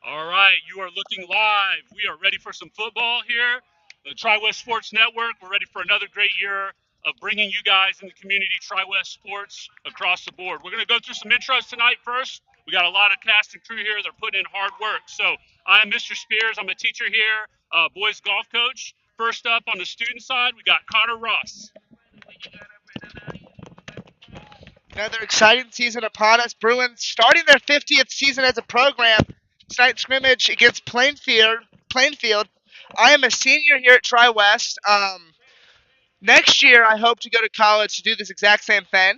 All right, you are looking live. We are ready for some football here. The Tri-West Sports Network, we're ready for another great year of bringing you guys in the community Tri-West sports across the board. We're going to go through some intros tonight first. We got a lot of cast and crew here. They're putting in hard work. So I'm Mr. Spears. I'm a teacher here, boys golf coach. First up on the student side, we got Connor Ross. Another exciting season upon us. Bruins starting their 50th season as a program. Tonight's scrimmage against Plainfield. I am a senior here at Tri-West. Next year, I hope to go to college to do this exact same thing,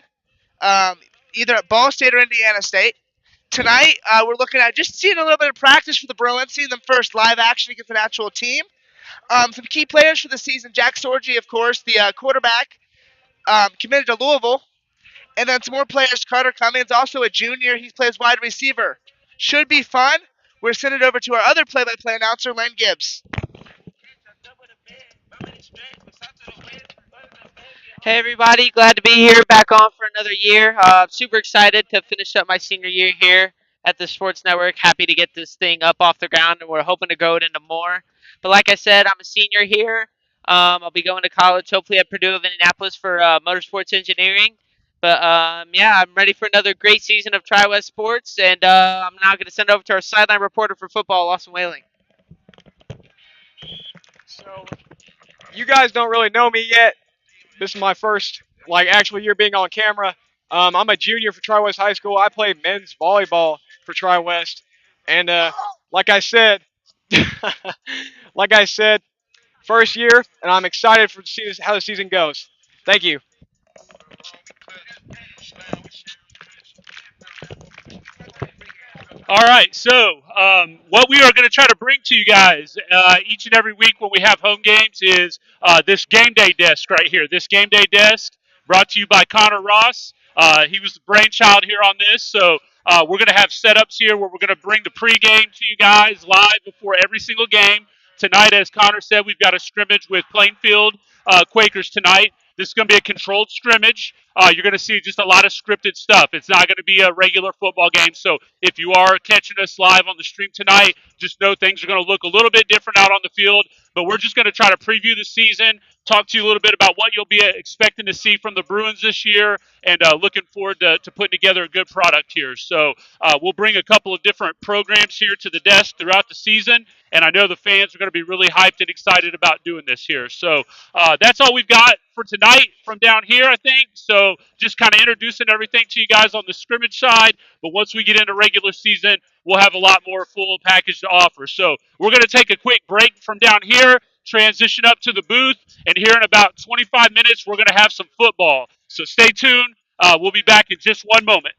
um, either at Ball State or Indiana State. Tonight, we're looking at just seeing a little bit of practice for the Bruins, seeing them first live action against an actual team. Some key players for the season: Jack Sorgi, of course, the quarterback, committed to Louisville. And then some more players. Carter Cummings, also a junior. He plays wide receiver. Should be fun. We're sending it over to our other play-by-play announcer, Len Gibbs. Hey everybody, glad to be here back on for another year. Super excited to finish up my senior year here at the Sports Network. Happy to get this thing up off the ground, and we're hoping to grow it into more. But like I said, I'm a senior here. I'll be going to college, hopefully at Purdue of Indianapolis for motorsports engineering. But yeah, I'm ready for another great season of Tri-West Sports, and I'm now going to send it over to our sideline reporter for football, Lawson Whaling. So, you guys don't really know me yet. This is my first, actual year being on camera. I'm a junior for Tri-West High School. I play men's volleyball for Tri-West. And like I said, like I said, first year, and I'm excited for to see how the season goes. Thank you. All right, so what we are going to try to bring to you guys each and every week when we have home games is this game day desk right here. This game day desk brought to you by Connor Ross. He was the brainchild here on this, so we're going to have setups here where we're going to bring the pregame to you guys live before every single game. Tonight, as Connor said, we've got a scrimmage with Plainfield Quakers tonight. This is going to be a controlled scrimmage. You're going to see just a lot of scripted stuff. It's not going to be a regular football game. So if you are catching us live on the stream tonight, just know things are going to look a little bit different out on the field. But we're just going to try to preview the season, talk to you a little bit about what you'll be expecting to see from the Bruins this year, and looking forward to putting together a good product here. So we'll bring a couple of different programs here to the desk throughout the season. And I know the fans are going to be really hyped and excited about doing this here. So that's all we've got for tonight from down here, I think. So just kind of introducing everything to you guys on the scrimmage side. But once we get into regular season, we'll have a lot more full package to offer. So we're going to take a quick break from down here, transition up to the booth, and here in about 25 minutes, we're going to have some football. So stay tuned. We'll be back in just one moment.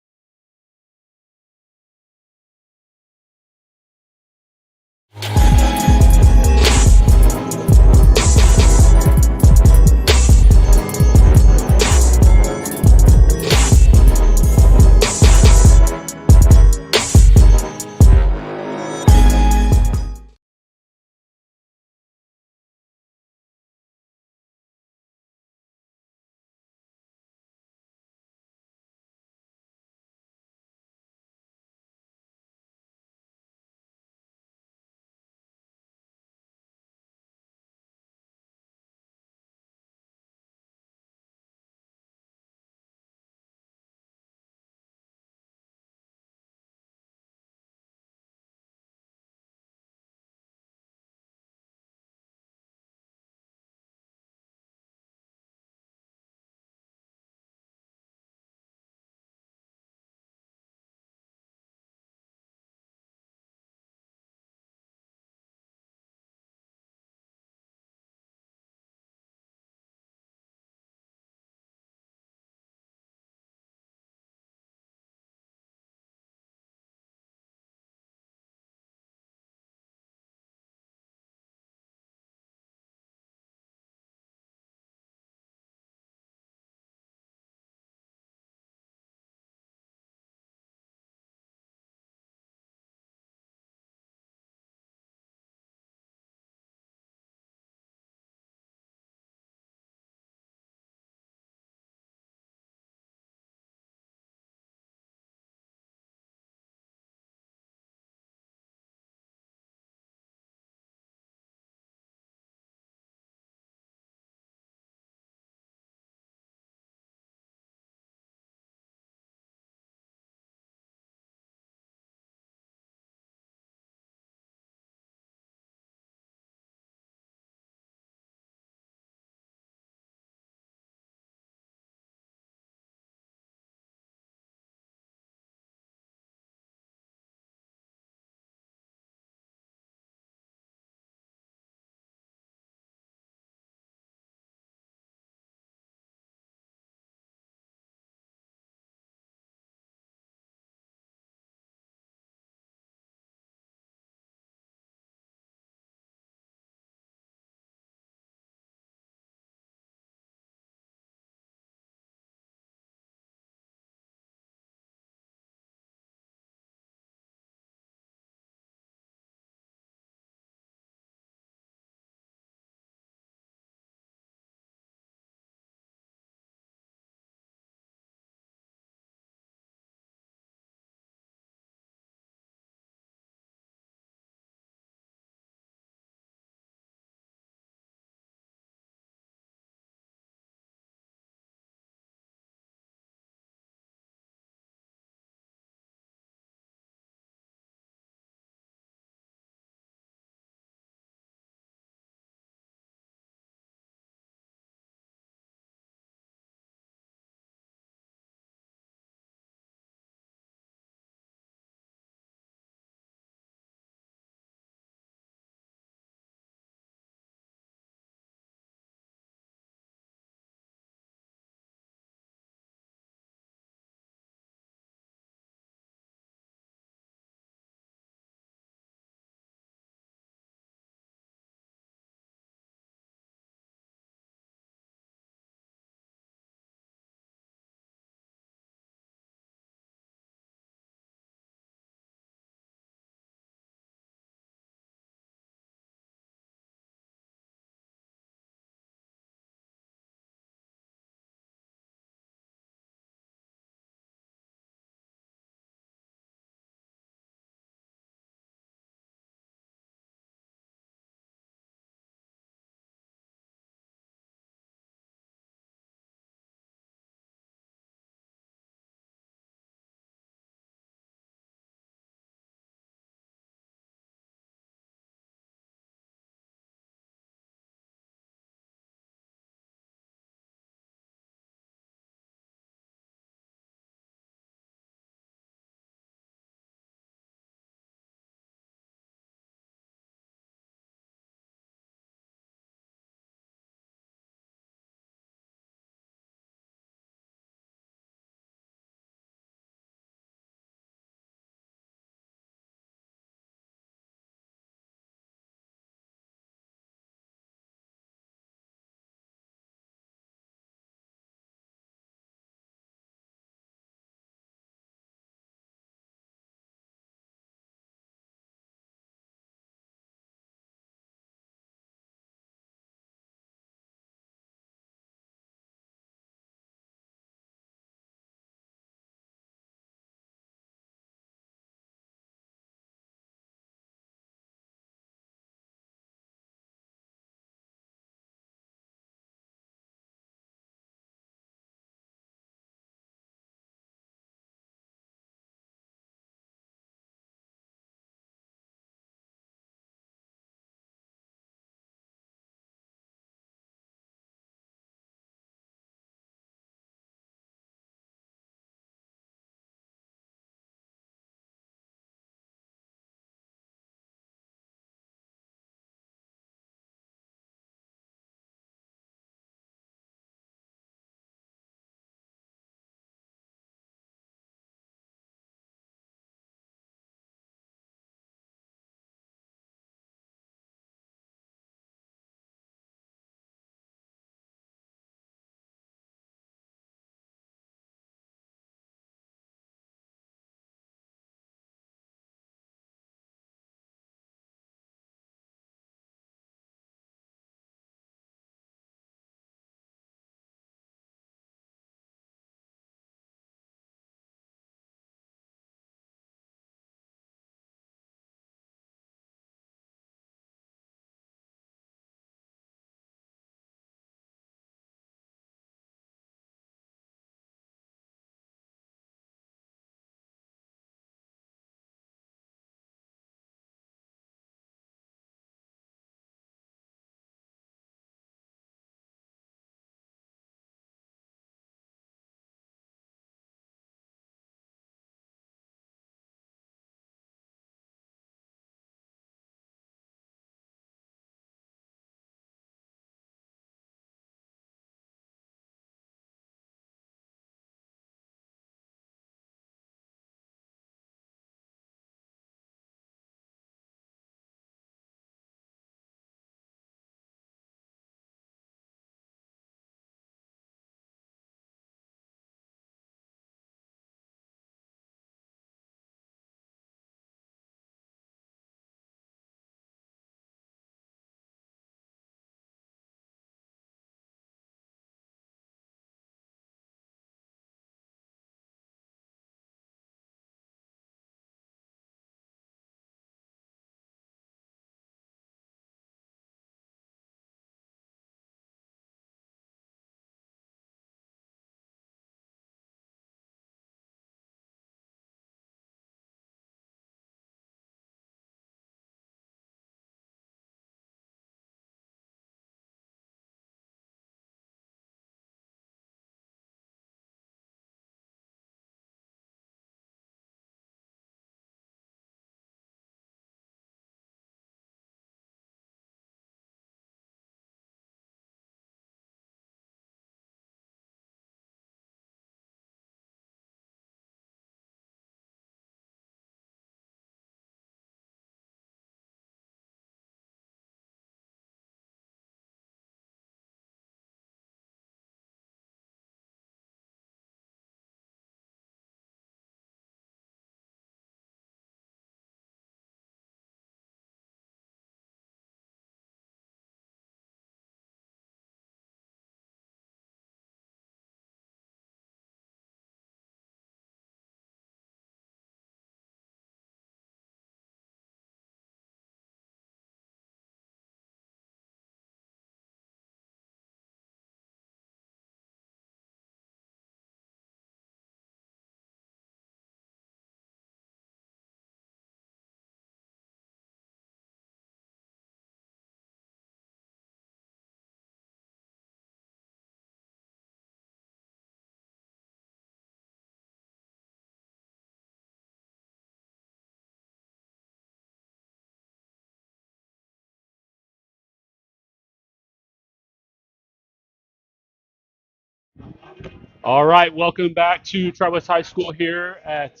All right, welcome back to Tri-West High School here at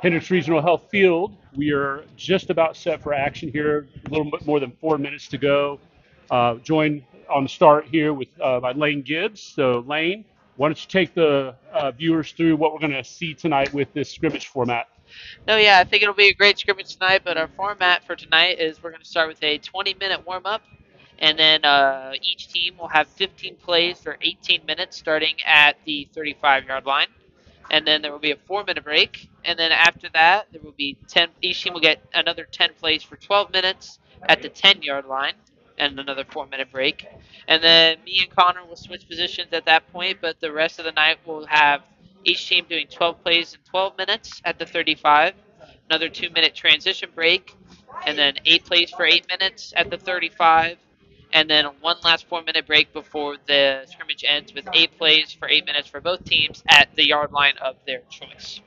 Hendricks Regional Health Field. We are just about set for action here, a little bit more than 4 minutes to go. Joined on the start here with by Lane Gibbs. So Lane, why don't you take the viewers through what we're going to see tonight with this scrimmage format? No, yeah, I think it'll be a great scrimmage tonight, but our format for tonight is we're going to start with a 20-minute warm up, and then each team will have 15 plays for 18 minutes starting at the 35-yard line. And then there will be a 4-minute break. And then after that, there will be 10. Each team will get another 10 plays for 12 minutes at the 10-yard line, and another 4-minute break. And then me and Connor will switch positions at that point, but the rest of the night we'll have each team doing 12 plays in 12 minutes at the 35, another 2-minute transition break, and then 8 plays for 8 minutes at the 35, and then one last 4-minute break before the scrimmage ends with 8 plays for 8 minutes for both teams at the yard line of their choice.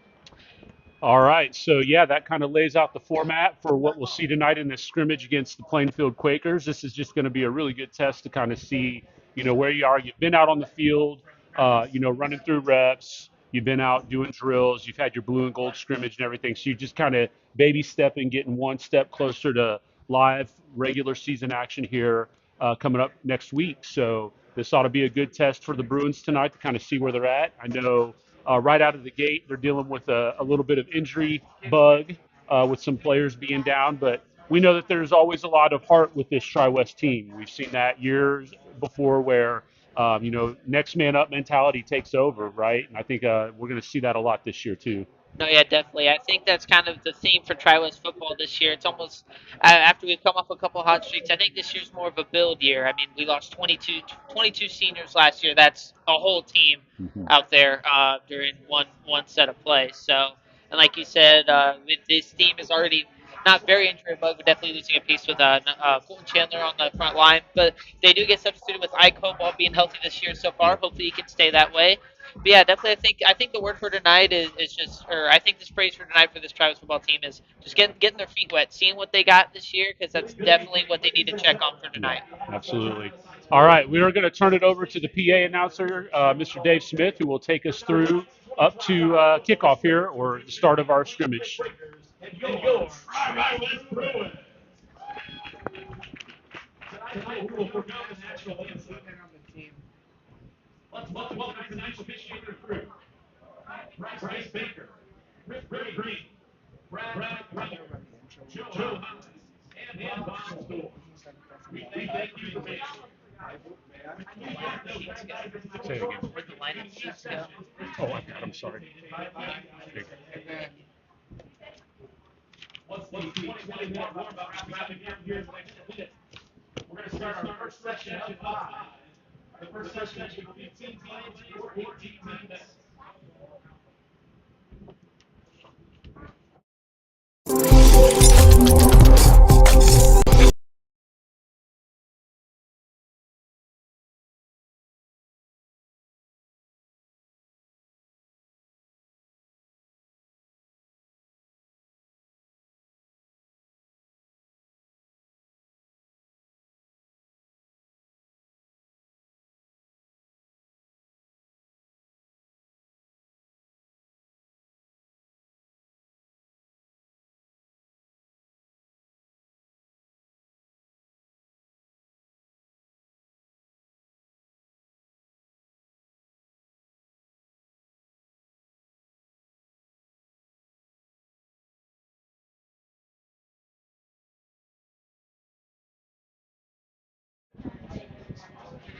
All right, so yeah, that kind of lays out the format for what we'll see tonight in this scrimmage against the Plainfield Quakers. This is just going to be a really good test to kind of see, where you are. You've been out on the field, running through reps. You've been out doing drills. You've had your blue and gold scrimmage and everything. So you just kind of baby stepping, getting one step closer to live regular season action here coming up next week. So this ought to be a good test for the Bruins tonight to kind of see where they're at. I know right out of the gate, they're dealing with a little bit of injury bug with some players being down, but we know that there's always a lot of heart with this Tri-West team. We've seen that years before where, next man up mentality takes over, right? And I think we're going to see that a lot this year, too. No, yeah, definitely. I think that's kind of the theme for Tri-West football this year. It's almost after we've come off a couple hot streaks. I think this year's more of a build year. I mean, we lost 22 seniors last year. That's a whole team Mm-hmm. out there during one set of plays. So, and like you said, this team is already not very injury bug, but definitely losing a piece with Colton Chandler on the front line. But they do get substituted with Ike Hope all being healthy this year so far. Hopefully, he can stay that way. But yeah, definitely. I think the word for tonight is just, or I think this phrase for tonight for this Travis football team is just getting their feet wet, seeing what they got this year, because that's definitely what they need to check on for Yeah, tonight. absolutely. All right, we are going to turn it over to the PA announcer, Mr. Dave Smith, who will take us through up to kickoff here or the start of our scrimmage. Say it again. Where'd the lineup sheets go? Oh, I've got. I'm sorry.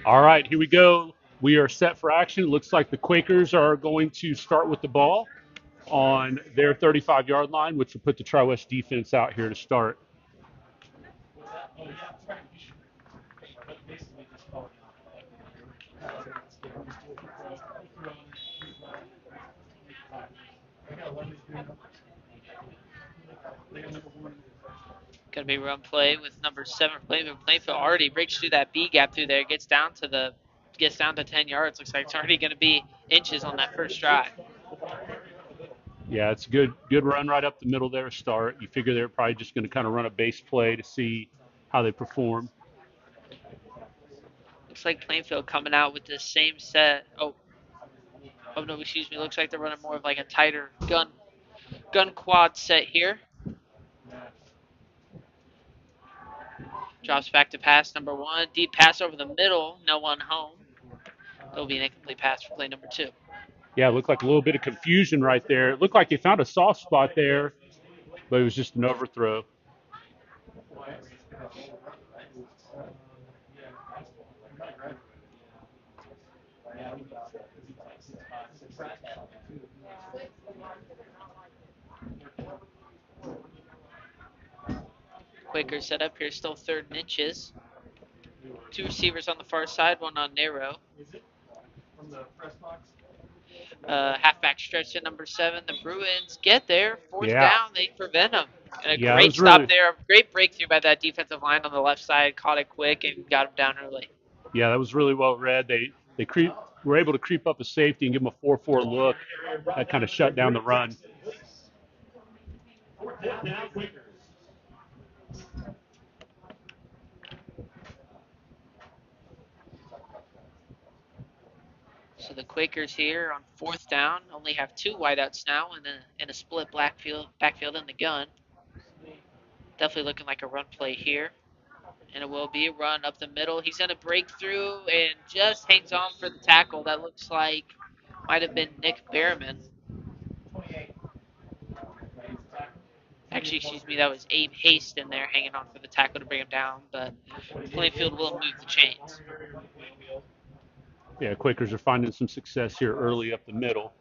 All right, here we go. We are set for action. It looks like the Quakers are going to start with the ball on their 35-yard line, which will put the Tri-West defense out here to start. Gonna be run play with number 7 Plainfield already breaks through that B gap through there, gets down to 10 yards. Looks like it's already gonna be inches on that first drive. Yeah, it's a good run right up the middle there to start. You figure they're probably just going to kind of run a base play to see how they perform. Looks like Plainfield coming out with the same set. Oh no, excuse me. Looks like they're running more of like a tighter gun quad set here. Drops back to pass number 1. Deep pass over the middle. No one home. It'll be an incomplete pass for play number 2. Yeah, it looked like a little bit of confusion right there. It looked like they found a soft spot there, but it was just an overthrow. Quaker set up here, still 3rd and inches. 2 receivers on the far side, one on narrow. Halfback stretch to number 7. The Bruins get there. 4th Yeah, down, they prevent them. And a yeah, it great was stop really, there. Great breakthrough by that defensive line on the left side. Caught it quick and got him down early. yeah, that was really well read. They were able to creep up a safety and give him a 4-4 look. That kind of shut down the run. So the Quakers here on 4th down only have 2 wideouts now in a split backfield in the gun. Definitely looking like a run play here. And it will be a run up the middle. He's going to break through and just hangs on for the tackle. That looks like might have been Nick Behrman. Actually, excuse me, that was Abe Haste in there hanging on for the tackle to bring him down. But Plainfield will move the chains. Yeah, Quakers are finding some success here early up the middle.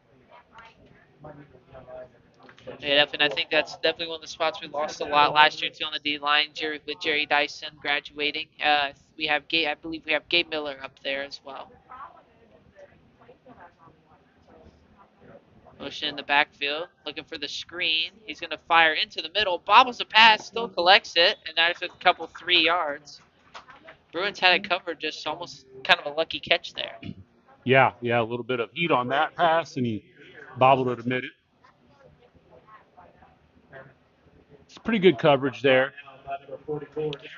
Yeah, definitely. I think that's definitely one of the spots we lost a lot last year too on the D line. With Jerry Dyson graduating, I believe we have Gabe Miller up there as well. Motion in the backfield, looking for the screen. He's going to fire into the middle, bobbles the pass, still collects it, and that's a couple 3 yards. Bruins had it covered, just almost kind of a lucky catch there. Yeah, a little bit of heat on that pass, and he bobbled it a minute. It's pretty good coverage there.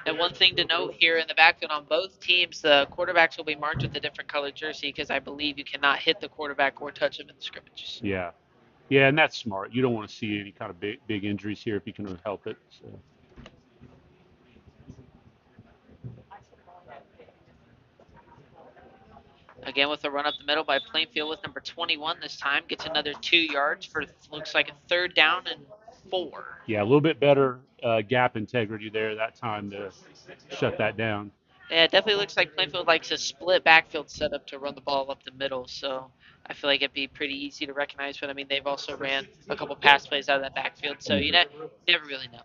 And one thing to note here in the backfield on both teams, the quarterbacks will be marked with a different colored jersey because I believe you cannot hit the quarterback or touch him in the scrimmages. Yeah, and that's smart. You don't want to see any kind of big injuries here if you can help it. So. Again with a run up the middle by Plainfield with number 21 this time. Gets another 2 yards for looks like a 3rd down and 4. Yeah, a little bit better gap integrity there that time to shut that down. Yeah, it definitely looks like Plainfield likes a split backfield setup to run the ball up the middle. So I feel like it'd be pretty easy to recognize. But I mean, they've also ran a couple pass plays out of that backfield. So you never really know.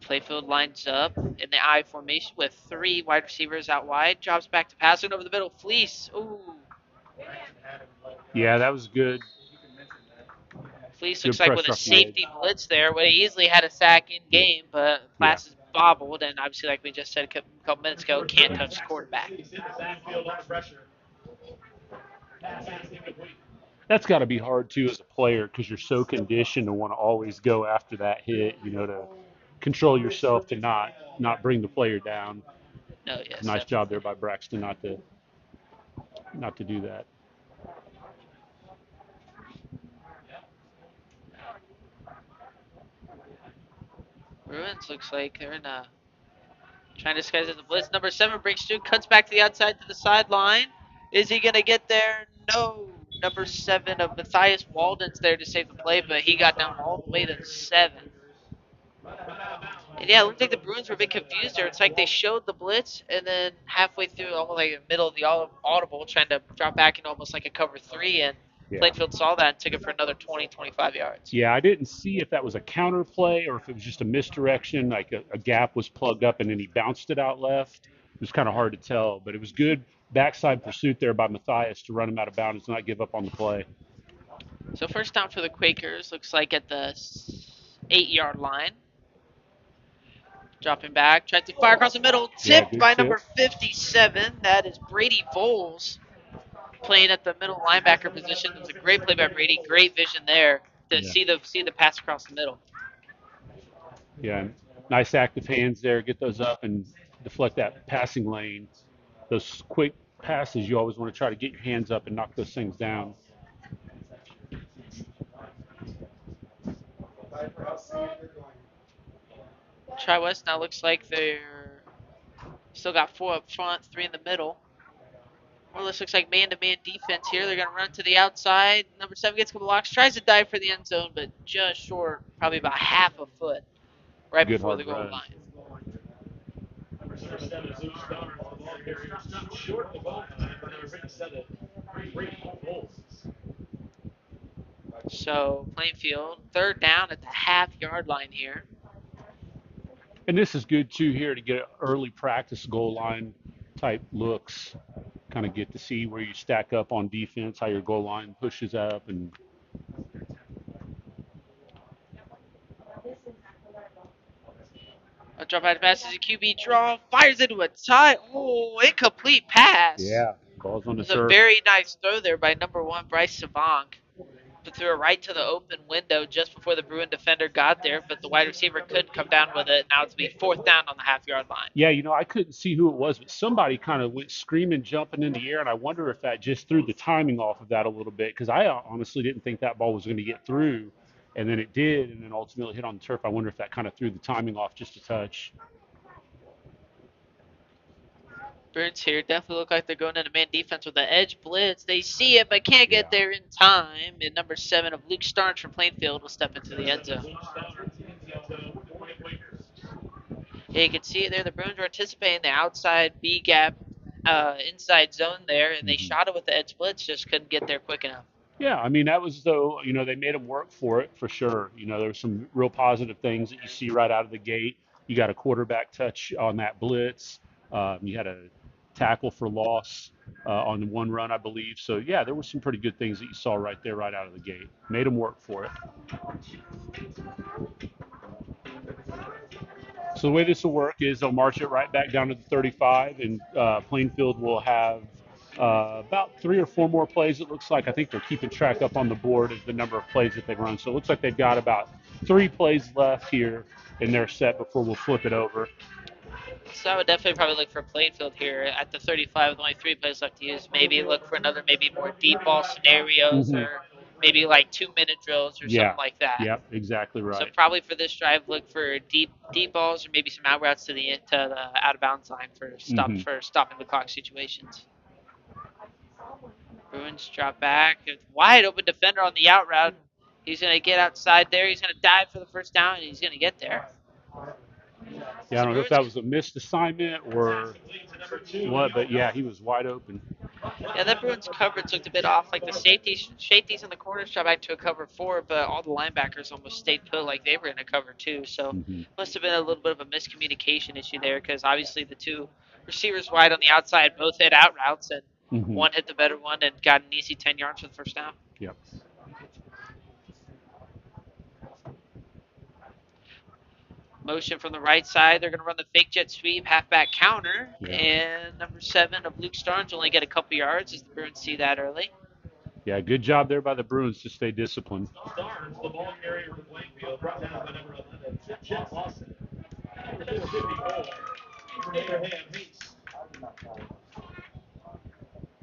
Playfield lines up in the I formation with 3 wide receivers out wide. Drops back to pass it over the middle. Fleece. Ooh. Yeah, that was good. Fleece Good looks like with pressure a off the edge. safety blitz there, would have easily had a sack in game, but pass is bobbled, and obviously, like we just said a couple minutes ago, can't touch the quarterback. That's got to be hard too as a player because you're so conditioned to want to always go after that hit. To control yourself to not bring the player down. No, yes, Nice definitely. job there by Braxton not to do that. Bruins looks like they're in a trying to disguise it as a blitz. Number 7 breaks through, cuts back to the outside to the sideline. Is he gonna get there? No. Number 7 of Matthias Walden's there to save the play, but he got down all the way to 7. And yeah, it looked like the Bruins were a bit confused there. It's like they showed the blitz, and then halfway through, almost like in the middle of the audible, trying to drop back into almost like a cover 3, and Plainfield saw that and took it for another 20, 25 yards. Yeah, I didn't see if that was a counter play or if it was just a misdirection, like a gap was plugged up and then he bounced it out left. It was kind of hard to tell, but it was good backside pursuit there by Matthias to run him out of bounds and not give up on the play. So first down for the Quakers, looks like at the 8-yard line. Dropping back, tried to fire across the middle, tipped by number 57. That is Brady Voles playing at the middle linebacker position. It was a great play by Brady, great vision there. to see the pass across the middle. Yeah, nice active hands there. Get those up and deflect that passing lane. Those quick passes, you always want to try to get your hands up and knock those things down. Tri-West now looks like they're still got 4 up front, 3 in the middle. Well, this looks like man-to-man defense here. They're going to run to the outside. Number 7 gets a couple blocks, tries to dive for the end zone, but just short, probably about half a foot right Good before hard the goal run. line. So Plainfield, 3rd down at the half-yard line here. And this is good too here to get early practice goal line type looks. Kind of get to see where you stack up on defense, how your goal line pushes up, and A drop out pass is a QB draw, fires into a tie. Oh, incomplete pass. yeah, balls on It the was a turf. very nice throw there by number 1, Bryce Savong. But threw it right to the open window just before the Bruin defender got there, but the wide receiver couldn't come down with it. Now it's be 4th down on the half-yard line. Yeah, I couldn't see who it was, but somebody kind of went screaming, jumping in the air, and I wonder if that just threw the timing off of that a little bit, because I honestly didn't think that ball was going to get through, and then it did, and then ultimately hit on the turf. I wonder if that kind of threw the timing off just a touch. Bruins here definitely look like they're going into man defense with the edge blitz. They see it, but can't get there in time. And number 7 of Luke Starnes from Plainfield will step into the end zone. Yeah, you can see it there. The Bruins were anticipating the outside B gap, inside zone there, and they shot it with the edge blitz, just couldn't get there quick enough. Yeah, I mean, that was though, they made them work for it for sure. There were some real positive things that you see right out of the gate. You got a quarterback touch on that blitz. You had a tackle for loss on one run, I believe. So, yeah, there were some pretty good things that you saw right there, right out of the gate. Made them work for it. So the way this will work is they'll march it right back down to the 35, and Plainfield will have about 3 or 4 more plays, it looks like. I think they're keeping track up on the board of the number of plays that they've run. So it looks like they've got about 3 plays left here in their set before we'll flip it over. So I would definitely probably look for Plainfield here at the 35 with only 3 plays left to use. Maybe look for another, maybe more deep ball scenarios or maybe like 2-minute drills or something like that. Yep, exactly right. So probably for this drive, look for deep balls or maybe some out routes to the out of bounds line for stopping the clock situations. Bruins drop back. Wide open defender on the out route. He's going to get outside there. He's going to dive for the 1st down, and he's going to get there. Yeah, I don't know if that was a missed assignment or what, but yeah, he was wide open. Yeah, that Bruins coverage looked a bit off. Like the safeties in the corners dropped back to a cover 4, but all the linebackers almost stayed put like they were in a cover 2. So must have been a little bit of a miscommunication issue there, because obviously the 2 receivers wide on the outside both hit out routes, and one hit the better one and got an easy 10 yards for the 1st down. Yep. Motion from the right side. They're going to run the fake jet sweep, halfback counter. Yeah. And number 7 of Luke Starnes will only get a couple yards as the Bruins see that early. Yeah, good job there by the Bruins to stay disciplined. Starnes, the ball carrier for Plainfield, brought down by number 11, Jeff Lawson. Number 54, Abraham Hayes.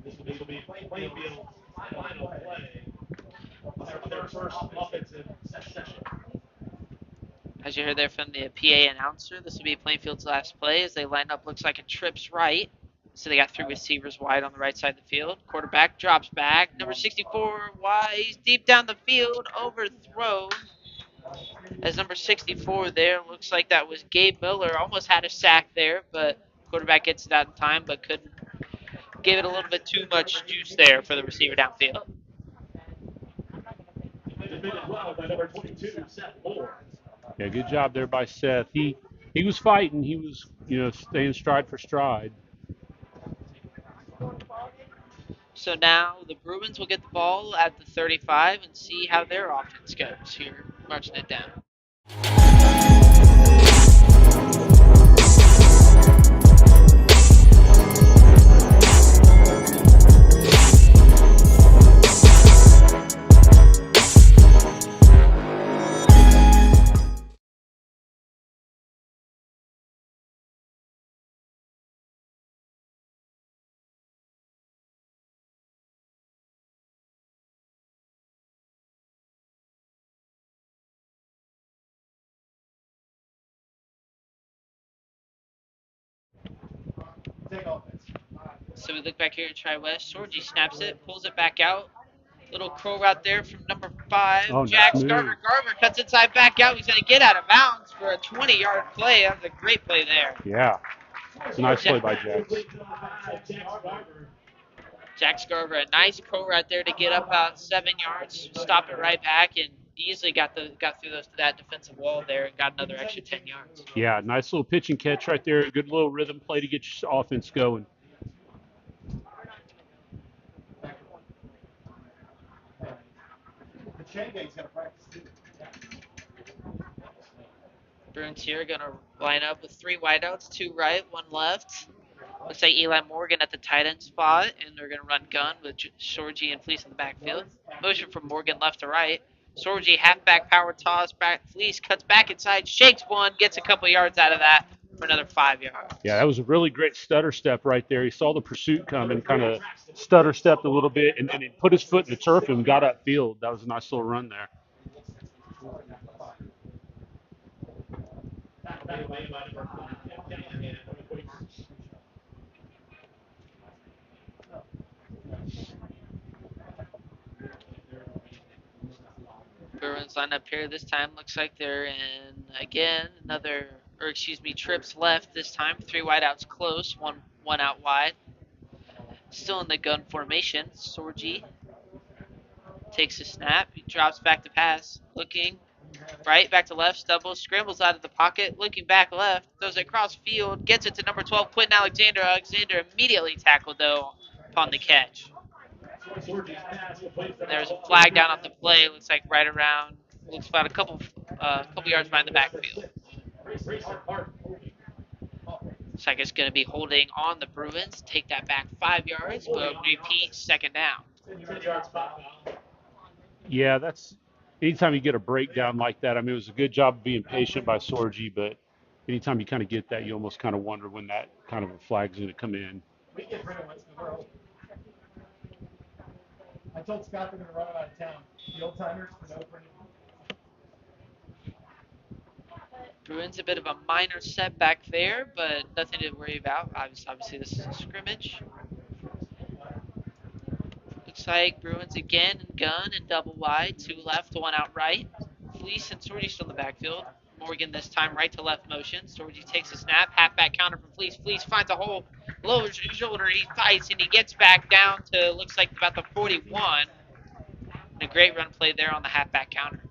This will be Plainfield's final play. Their first offensive session. As you heard there from the PA announcer, this will be Plainfield's last play as they line up. Looks like it trips right. So they got 3 receivers wide on the right side of the field. Quarterback drops back. Number 64 wide. He's deep down the field. Overthrown. As number 64 there, looks like that was Gabe Miller. Almost had a sack there, but quarterback gets it out in time, but couldn't. Gave it a little bit too much juice there for the receiver downfield. Yeah, good job there by Seth. He was fighting. He was, staying stride for stride. So now the Bruins will get the ball at the 35 and see how their offense goes here, marching it down. So we look back here at Tri West. Sorgi snaps it, pulls it back out. Little crow route there from number 5, Oh, Jack nice move. Garver. Garver cuts inside back out. He's going to get out of bounds for a 20-yard play. That was a great play there. Yeah. It's a nice play by Jax. Jack Garver, a nice crow right there to get up about 7 yards, stop it right back, and easily got through that defensive wall there and got another extra 10 yards. Yeah, nice little pitch and catch right there. Good little rhythm play to get your offense going. Bruins here going to line up with 3 wideouts, 2 right, 1 left. Looks like Eli Morgan at the tight end spot, and they're going to run gun with Sorgi and Fleece in the backfield. Motion from Morgan left to right. Sorgi halfback power toss back. Fleece cuts back inside, shakes one, gets a couple yards out of that for another 5 yards. Yeah, that was a really great stutter step right there. He saw the pursuit coming, kind of stutter stepped a little bit, and then he put his foot in the turf and got upfield. That was a nice little run there. Bruins line up here this time. Looks like they're in, again, trips left this time. 3 wideouts close, one out wide. Still in the gun formation. Sorgi takes a snap. He drops back to pass. Looking right, back to left. Stumbles, scrambles out of the pocket. Looking back left. Throws it across field. Gets it to number 12, Quentin Alexander. Alexander immediately tackled, though, upon the catch. There's a flag down on the play. Looks like right around. Looks about a couple yards behind the backfield. Looks like it's going to be holding on the Bruins. Take that back 5 yards, but repeat, second down. Yeah, that's anytime you get a breakdown like that. I mean, it was a good job of being patient by Sorgi, but anytime you kind of get that, you almost kind of wonder when that kind of a flag's going to come in. I told Scott they're going to run it out of town. The old timers for no free. Bruins a bit of a minor setback there, but nothing to worry about. Obviously, this is a scrimmage. Looks like Bruins again in gun and double wide. 2 left, 1 out right. Fleece and Sorgi still in the backfield. Morgan this time right to left motion. Sorgi takes a snap. Halfback counter from Fleece. Fleece finds a hole. Lowers his shoulder. He fights and he gets back down to looks like about the 41. And a great run play there on the halfback counter.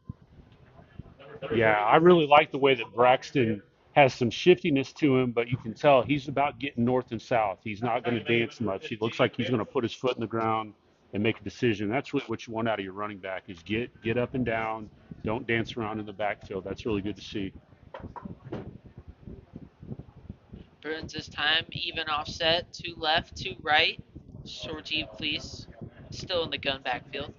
Yeah, I really like the way that Braxton has some shiftiness to him, but you can tell he's about getting north and south. He's not going to dance much. He looks like he's going to put his foot in the ground and make a decision. That's really what you want out of your running back is get up and down. Don't dance around in the backfield. That's really good to see. Bruins this time even offset. 2 left, 2 right. Sorgi, Fleece still in the gun backfield.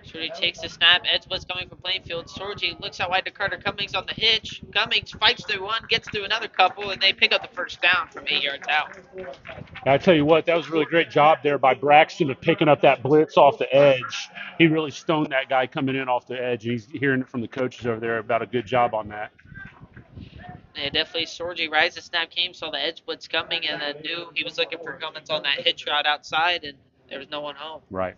Sorgi takes the snap. Edgewood's coming from Plainfield. Sorgi looks out wide to Carter Cummings on the hitch. Cummings fights through one, gets through another couple, and they pick up the first down from 8 yards out. I tell you what, that was a really great job there by Braxton of picking up that blitz off the edge. He really stoned that guy coming in off the edge. He's hearing it from the coaches over there about a good job on that. Yeah, definitely Sorgi right as the snap came, saw the edge blitz coming, and then knew he was looking for Cummings on that hitch route outside, and there was no one home. Right.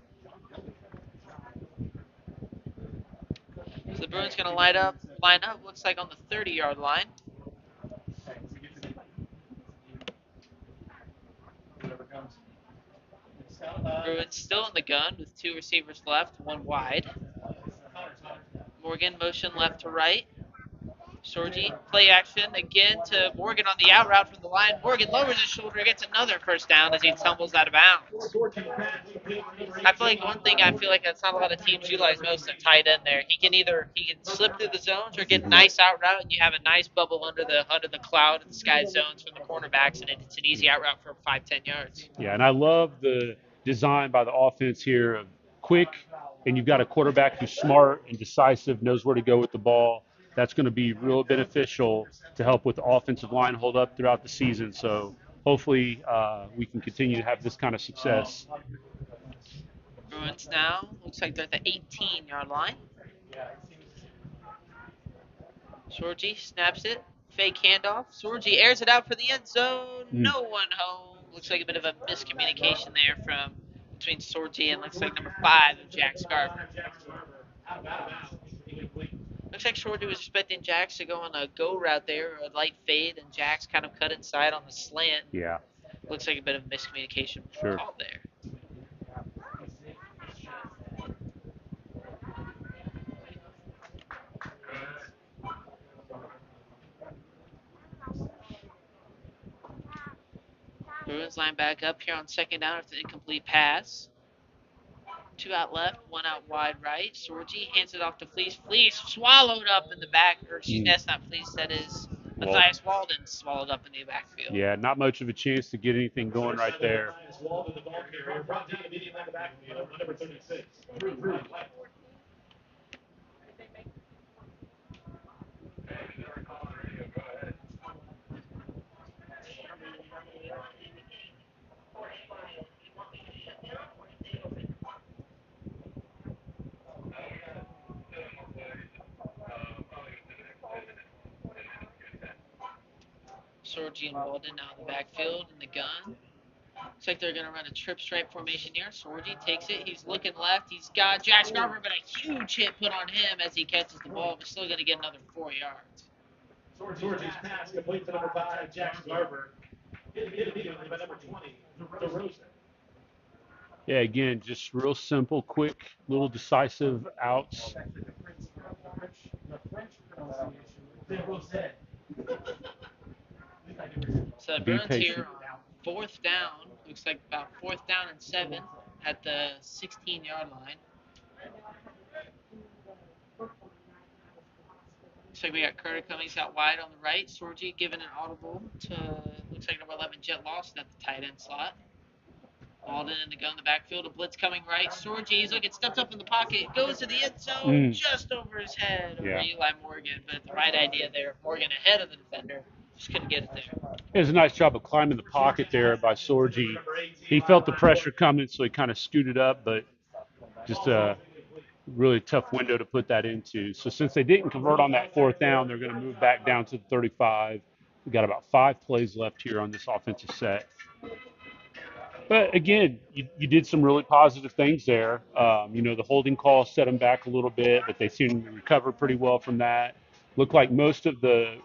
So the Bruins going to line up, looks like on the 30-yard line. Bruins still in the gun with 2 receivers left, 1 wide. Morgan motion left to right. Sorgi, play action again to Morgan on the out route from the line. Morgan lowers his shoulder, gets another first down as he tumbles out of bounds. I feel like one thing that's not a lot of teams utilize most of tight end there. He can slip through the zones or get a nice out route, and you have a nice bubble under the cloud and the sky zones from the cornerbacks, and it's an easy out route for 5-10 yards. Yeah, and I love the design by the offense here of quick, and you've got a quarterback who's smart and decisive, knows where to go with the ball. That's going to be real beneficial to help with the offensive line hold up throughout the season. So hopefully we can continue to have this kind of success. Bruins now, looks like they're at the 18-yard line. Sorgi snaps it, Fake handoff. Sorgi airs it out for the end zone. Mm. No one home. Looks like a bit of a miscommunication there from between Sorgi and looks like number 5 of Jack Scarver. Looks like Sorgi was expecting Jax to go on a go route there, or a light fade, and Jax kind of cut inside on the slant. Yeah. Looks like a bit of miscommunication Sure. called there. Bruins line back up here on second down after the incomplete pass. 2 out left, 1 out wide right. Sorgi hands it off to Fleece. Fleece swallowed up in the back. Or excuse me, that's not Fleece. That is Matthias Walden swallowed up in the backfield. Yeah, not much of a chance to get anything going right there. Sorgi and Walden now in the backfield in the gun. Looks like they're going to run a trip stripe formation here. Sorgi takes it. He's looking left. He's got Jack Scarver, but a huge hit put on him as he catches the ball, but still going to get another 4 yards. Sorgi's pass complete to number 5, Jack Scarver. Hit immediately by number 20, DeRozan. Yeah, again, just real simple, quick, little decisive outs. So the Be Bruins patient. here on 4th down. Looks like about 4th down and 7 at the 16-yard line. Looks like we got Carter Cummings out wide on the right. Sorgi giving an audible to, looks like number 11, Jet Lawson at the tight end slot. Walden in the gun in the backfield. A blitz coming right. Sorgi, he's looking, steps up in the pocket, goes to the end zone, just over his head over Eli Morgan. But the right idea there. Morgan ahead of the defender. Just couldn't get it there. It was a nice job of climbing the pocket there by Sorgi. He felt the pressure coming, so he kind of scooted up, but just a really tough window to put that into. So since they didn't convert on that 4th down, they're going to move back down to the 35. We've got about 5 plays left here on this offensive set. But again, you did some really positive things there. The holding call set them back a little bit, but they seemed to recover pretty well from that. Looked like most of the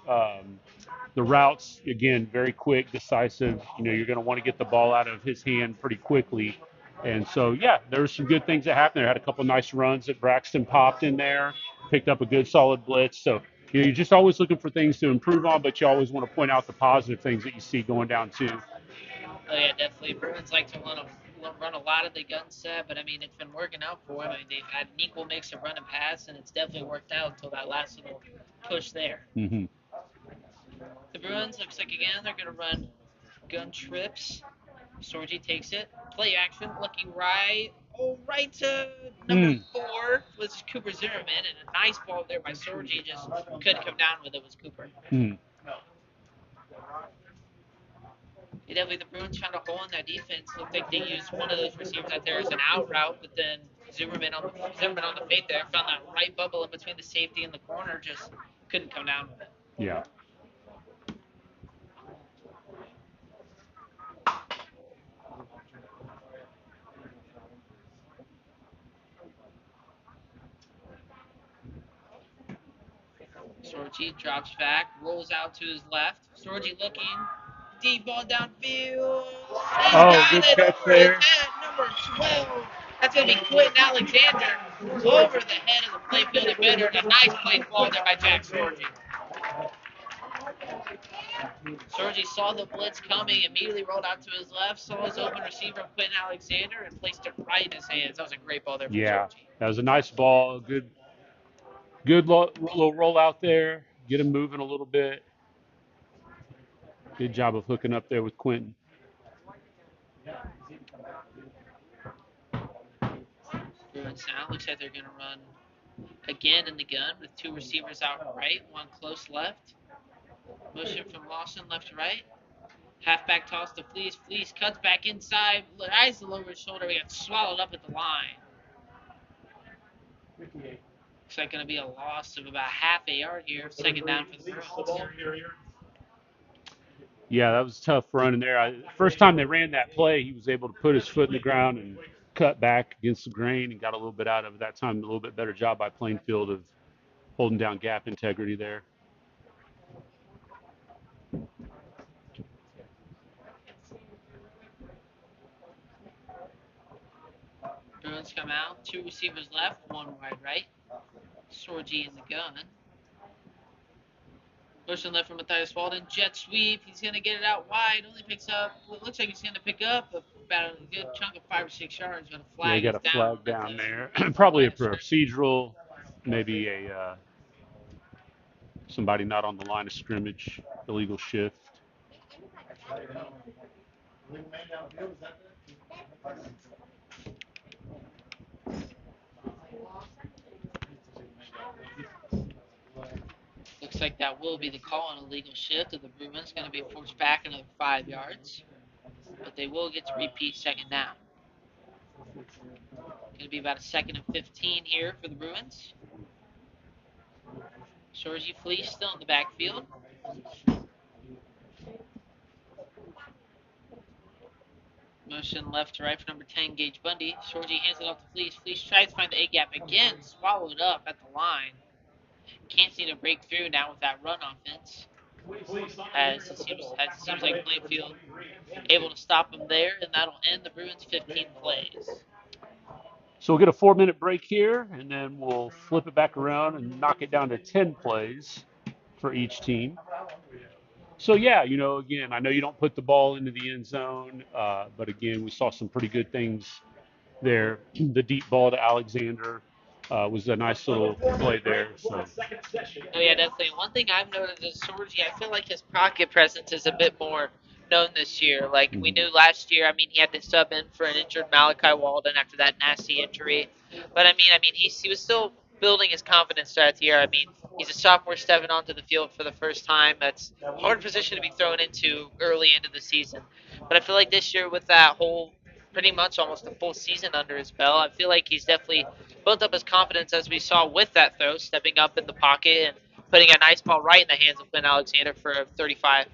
routes, again, very quick, decisive. You're going to want to get the ball out of his hand pretty quickly. And so, yeah, there were some good things that happened there. Had a couple nice runs that Braxton popped in there, picked up a good solid blitz. So, you're just always looking for things to improve on, but you always want to point out the positive things that you see going down too. Oh yeah, definitely. Bruins like to run a lot of the gun set, but I mean it's been working out for them. I mean they've had an equal mix of run and pass, and it's definitely worked out until that last little push there. Mm-hmm. The Bruins looks like again they're gonna run gun trips. Sorgi takes it, play action, looking right, right to number 4 was Cooper Zimmerman, and a nice ball there by Sorgi, just couldn't come down with it was Cooper. Definitely the Bruins found a hole in their defense. Looked like they used one of those receivers out there as an out route, but then Zimmerman on the fake there found that right bubble in between the safety and the corner, just couldn't come down with it. Yeah. Sorgi drops back, rolls out to his left. Sorgi looking, deep ball downfield. He's got good it catch over there. his head, number 12. That's going to be Quentin Alexander over the head of the Plainfield defender. And a nice play ball there by Jack Sorgi. Sorgi saw the blitz coming, immediately rolled out to his left, saw his open receiver, Quentin Alexander, and placed it right in his hands. That was a great ball there from Sorgi. That was a nice ball. Good little roll out there. Get him moving a little bit. Good job of hooking up there with Quentin. Bruins now looks like they're going to run again in the gun with 2 receivers out right, 1 close left. Motion from Lawson left to right. Halfback toss to Fleece. Fleece cuts back inside, eyes the lower shoulder. He got swallowed up at the line. Looks like going to be a loss of about half a yard here. Second down for the Bruins. Yeah, that was a tough run in there. First time they ran that play, he was able to put his foot in the ground and cut back against the grain and got a little bit out of it. That time, a little bit better job by Plainfield of holding down gap integrity there. Bruins come out. Two receivers left, one wide right. Sorgi in the gun. Motion left from Matthias Walden. Jet sweep. He's going to get it out wide. Only picks up, well, it looks like he's going to pick up about a good chunk of 5 or 6 yards. But a Yeah, you flag got is a down. flag down there. Probably a procedural, maybe somebody not on the line of scrimmage, illegal shift. Looks like that will be the call on a legal shift of the Bruins. Going to be forced back another 5 yards. But they will get to repeat second down. Going to be about a 2nd and 15 here for the Bruins. Sorgi Fleece still in the backfield. Motion left to right for number 10, Gage Bundy. Sorgi hands it off to Fleece. Fleece tries to find the A-gap again. Swallowed up at the line. Can't seem to break through now with that run offense. As it seems like Plainfield able to stop him there, and that'll end the Bruins' 15 plays. So we'll get a 4-minute break here, and then we'll flip it back around and knock it down to 10 plays for each team. So yeah, again, I know you don't put the ball into the end zone, but again, we saw some pretty good things there. The deep ball to Alexander was a nice little play there. So. Oh yeah, definitely. One thing I've noticed is Sorgi, I feel like his pocket presence is a bit more known this year. Like we knew last year, I mean, he had to sub in for an injured Malachi Walden after that nasty injury. But I mean, he was still building his confidence throughout the year. I mean, he's a sophomore stepping onto the field for the first time. That's a hard position to be thrown into early into the season. But I feel like this year with that whole pretty much almost a full season under his belt, I feel like he's definitely built up his confidence as we saw with that throw, stepping up in the pocket and putting a nice ball right in the hands of Quinn Alexander for a 35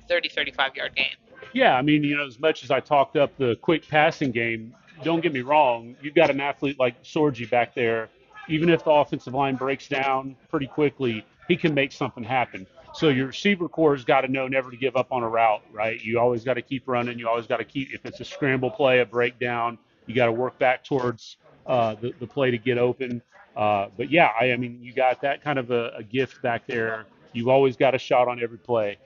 yard gain. Yeah, I mean, as much as I talked up the quick passing game, don't get me wrong, you've got an athlete like Sorgi back there. Even if the offensive line breaks down pretty quickly, he can make something happen. So your receiver core has got to know never to give up on a route, right? You always got to keep running. You always got to keep, if it's a scramble play, a breakdown, you got to work back towards the play to get open. But yeah, I mean, you got that kind of a gift back there. You've always got a shot on every play,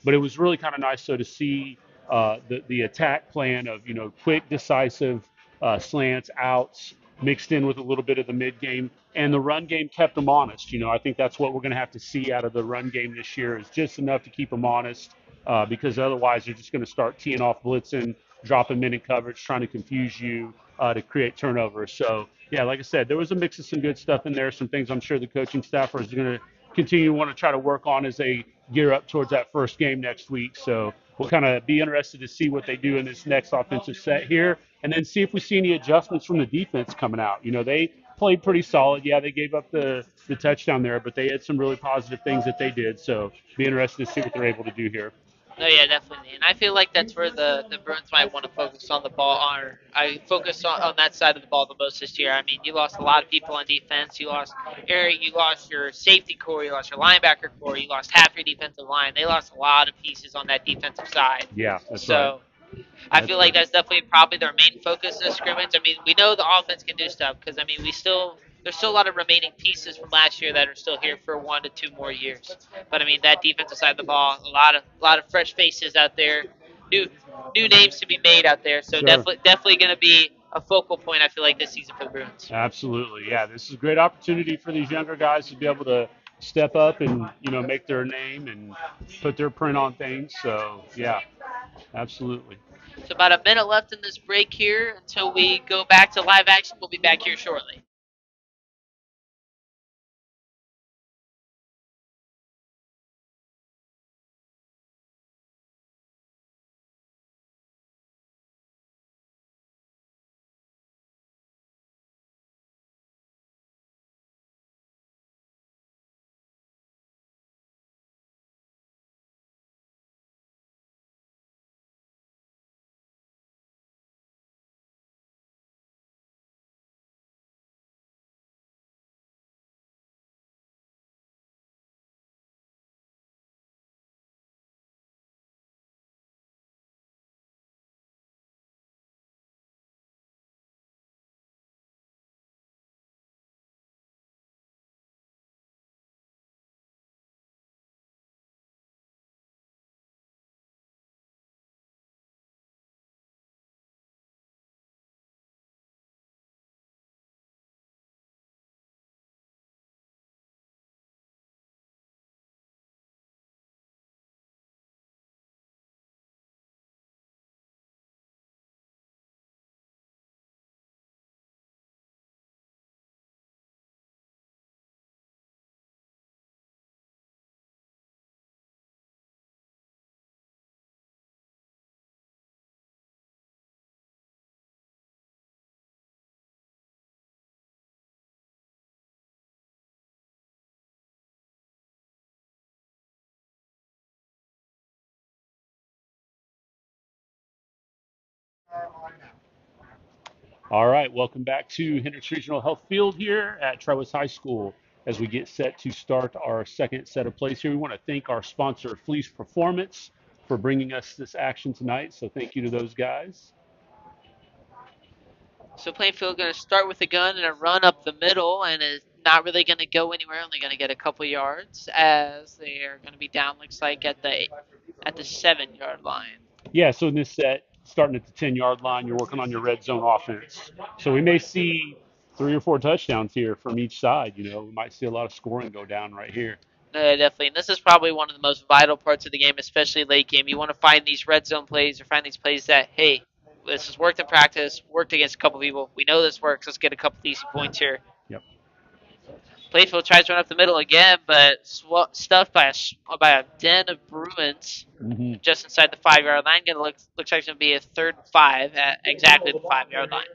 But it was really kind of nice so to see the attack plan of quick, decisive slants, outs, mixed in with a little bit of the mid game, and the run game kept them honest. I think that's what we're going to have to see out of the run game this year is just enough to keep them honest, because otherwise they're just going to start teeing off blitzing, dropping men in coverage, trying to confuse you to create turnovers. So yeah, like I said, there was a mix of some good stuff in there, some things I'm sure the coaching staffers are going to continue to want to try to work on as they gear up towards that first game next week. So we'll kind of be interested to see what they do in this next offensive set here, and then see if we see any adjustments from the defense coming out. They played pretty solid. Yeah, they gave up the touchdown there, but they had some really positive things that they did. So be interested to see what they're able to do here. No, yeah, definitely. And I feel like that's where the Bruins might want to focus on the ball. Or I focus on that side of the ball the most this year. I mean, you lost a lot of people on defense. You lost Eric. You lost your safety core. You lost your linebacker core. You lost half your defensive line. They lost a lot of pieces on that defensive side. Yeah, that's right. So I feel like that's definitely probably their main focus of scrimmage. I mean, we know the offense can do stuff because I mean there's still a lot of remaining pieces from last year that are still here for 1 to 2 more years. But I mean that defensive side of the ball, a lot of fresh faces out there, new new names to be made out there. So Sure. definitely going to be a focal point. I feel like this season for the Bruins. Absolutely. Yeah, this is a great opportunity for these younger guys to be able to step up and, make their name and put their print on things. So, yeah, absolutely. So about a minute left in this break here until we go back to live action. We'll be back here shortly. All right, welcome back to Hendricks Regional Health Field here at Trellis High School. As we get set to start our second set of plays here, we want to thank our sponsor, Fleece Performance, for bringing us this action tonight. So thank you to those guys. So Plainfield going to start with a gun and a run up the middle, and is not really going to go anywhere. Only going to get a couple yards as they are going to be down. Looks like at the 7-yard line. Yeah, so in this set, starting at the 10-yard line, you're working on your red zone offense. So we may see 3 or 4 touchdowns here from each side. We might see a lot of scoring go down right here. Definitely. And this is probably one of the most vital parts of the game, especially late game. You want to find these red zone plays or find these plays that, hey, this has worked in practice, worked against a couple people. We know this works. Let's get a couple decent points here. Yep. Plainfield tries to run up the middle again, but stuffed by a den of Bruins just inside the 5-yard line. Looks like it's going to be a 3rd and 5 at exactly the 5-yard line.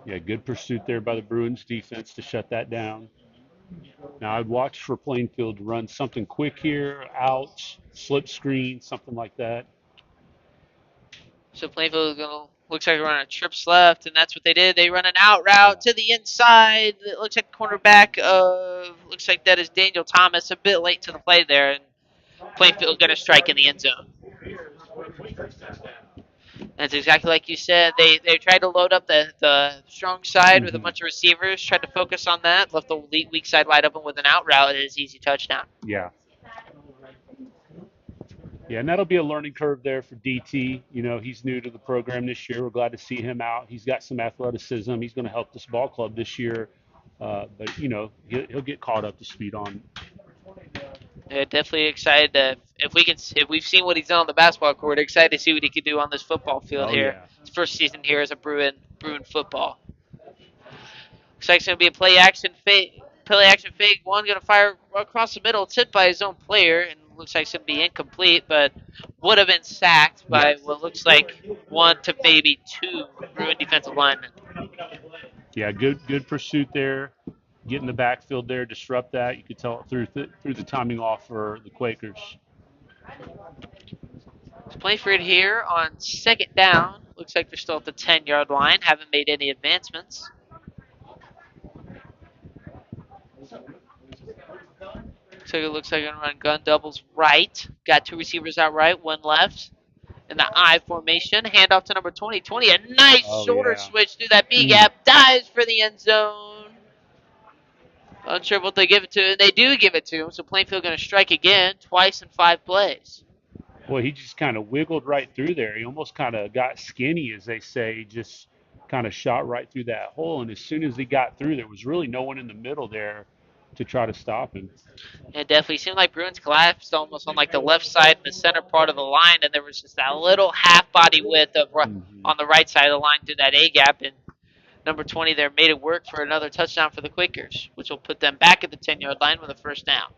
Yeah, good pursuit there by the Bruins defense to shut that down. Now I'd watch for Plainfield to run something quick here, out, slip screen, something like that. So Plainfield looks like they're running trips left, and that's what they did. They run an out route to the inside. It looks like the cornerback looks like that is Daniel Thomas. A bit late to the play there, and Plainfield going to strike in the end zone. That's exactly like you said. They tried to load up the strong side with a bunch of receivers, tried to focus on that, left the weak side wide open with an out route. It is easy touchdown. Yeah. Yeah, and that'll be a learning curve there for DT. He's new to the program this year. We're glad to see him out. He's got some athleticism. He's going to help this ball club this year. But he'll get caught up to speed on. Yeah, definitely excited if we've seen what he's done on the basketball court, excited to see what he can do on this football field here. Yeah. His first season here as a Bruin football. Looks like it's going to be a play action fake. One going to fire across the middle. It's hit by his own player, and looks like it's going to be incomplete, but would have been sacked by what looks like 1 to maybe 2 Bruin defensive linemen. Yeah, good pursuit there. Get in the backfield there, disrupt that. You could tell it through the timing off for the Quakers. Plainfield here on 2nd down. Looks like they're still at the 10-yard line. Haven't made any advancements. So it looks like they're going to run gun doubles right. Got 2 receivers out right, 1 left. In the I formation, handoff to number 20. 20, a nice shoulder switch through that B gap. Dives for the end zone. Unsure what they give it to, and they do give it to him. So Plainfield going to strike again, twice in 5 plays. Boy, he just kind of wiggled right through there. He almost kind of got skinny, as they say, just kind of shot right through that hole. And as soon as he got through, there was really no one in the middle there to try to stop him. It definitely seemed like Bruins collapsed almost on like the left side and the center part of the line, and there was just that little half body width of on the right side of the line through that A gap, and number 20 there made it work for another touchdown for the Quakers, which will put them back at the 10-yard line with a first down.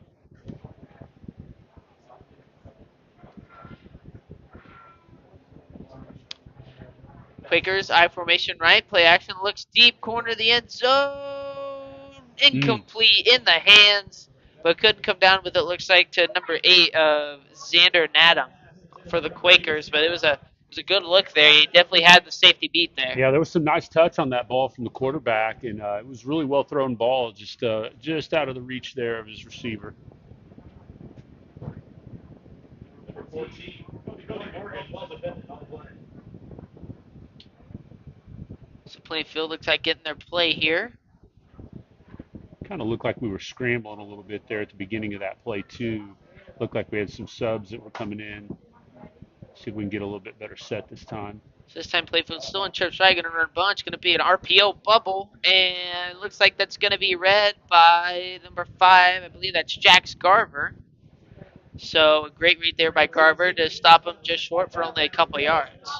Quakers, I formation right, play action, looks deep, corner of the end zone, incomplete in the hands, but couldn't come down with it, looks like, to number 8 of Xander Nadam for the Quakers, but it was a good look there. He definitely had the safety beat there. Yeah, there was some nice touch on that ball from the quarterback, and it was really well thrown ball, just out of the reach there of his receiver. So Plainfield looks like getting their play here. Kind of looked like we were scrambling a little bit there at the beginning of that play too. Looked like we had some subs that were coming in. See if we can get a little bit better set this time. So this time Plainfield's still in trips right, going to run bunch, going to be an RPO bubble, and it looks like that's going to be read by number 5. I believe that's Jax Garver. So a great read there by Garver to stop him just short for only a couple yards.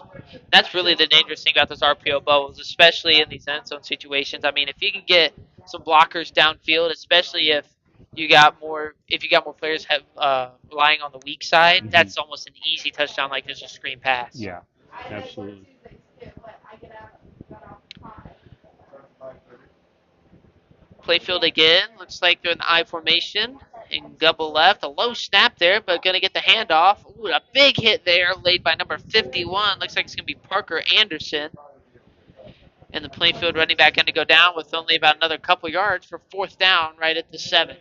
That's really the dangerous thing about those RPO bubbles, especially in these end zone situations. I mean, if you can get some blockers downfield, especially if you got more players relying on the weak side, that's almost an easy touchdown, like there's a screen pass. Yeah, absolutely. Playfield again. Looks like they're in the I formation. And double left, a low snap there, but going to get the handoff. Ooh, a big hit there laid by number 51. Looks like it's going to be Parker Anderson. And the Plainfield running back going to go down with only about another couple yards for fourth down right at the 7.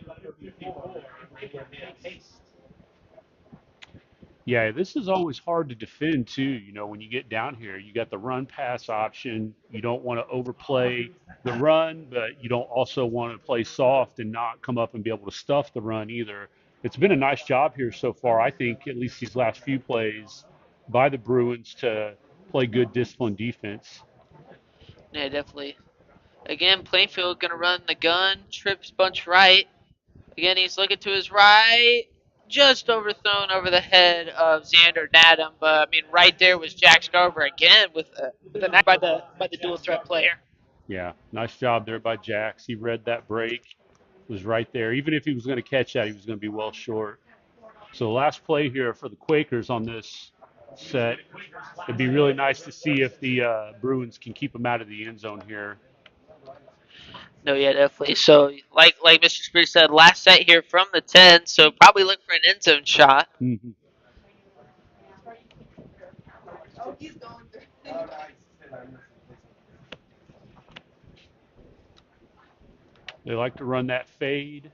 Yeah, this is always hard to defend too. You know, when you get down here, you got the run pass option. You don't want to overplay the run, but you don't also want to play soft and not come up and be able to stuff the run either. It's been a nice job here so far, I think, at least these last few plays by the Bruins to play good disciplined defense. Yeah, definitely. Again, Plainfield going to run the gun, trips bunch right. Again, he's looking to his right, just overthrown over the head of Xander Nadam. But I mean, right there was Jack Scarver again with a knife by the dual threat player. Yeah, nice job there by Jax. He read that break, was right there. Even if he was going to catch that, he was going to be well short. So the last play here for the Quakers on this set. It'd be really nice to see if the Bruins can keep them out of the end zone here. No, yeah, definitely. So, like Mr. Spears said, last set here from the 10. So probably look for an end zone shot. Mm-hmm. They like to run that fade.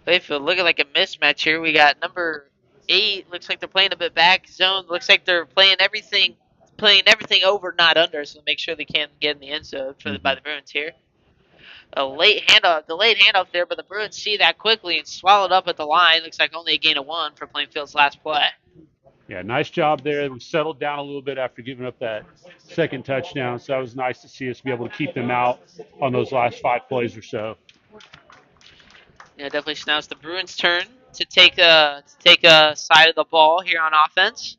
Playfield looking like a mismatch here. We got number 8. Looks like they're playing a bit back zone. Looks like they're playing everything over, not under. So make sure they can get in the end zone Mm-hmm. by the Bruins here. A delayed handoff there, but the Bruins see that quickly and swallowed up at the line. Looks like only a gain of 1 for Plainfield's last play. Yeah, nice job there. We settled down a little bit after giving up that second touchdown, so that was nice to see us be able to keep them out on those last 5 plays or so. Yeah, definitely. So now it's the Bruins' turn to take a side of the ball here on offense.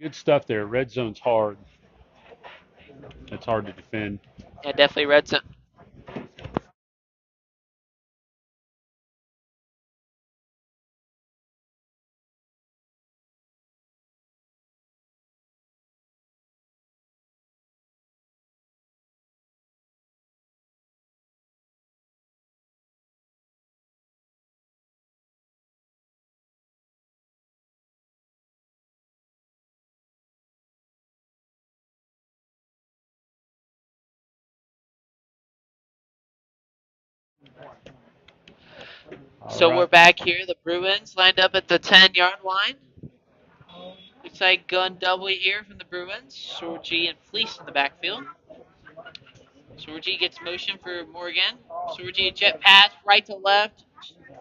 Good stuff there. Red zone's hard. It's hard to defend. Yeah, definitely red zone. All So we're right. back here. The Bruins lined up at the 10-yard line. Looks like gun double here from the Bruins. Sorgi and Fleece in the backfield. Sorgi gets motion for Morgan. Sorgi jet pass right to left.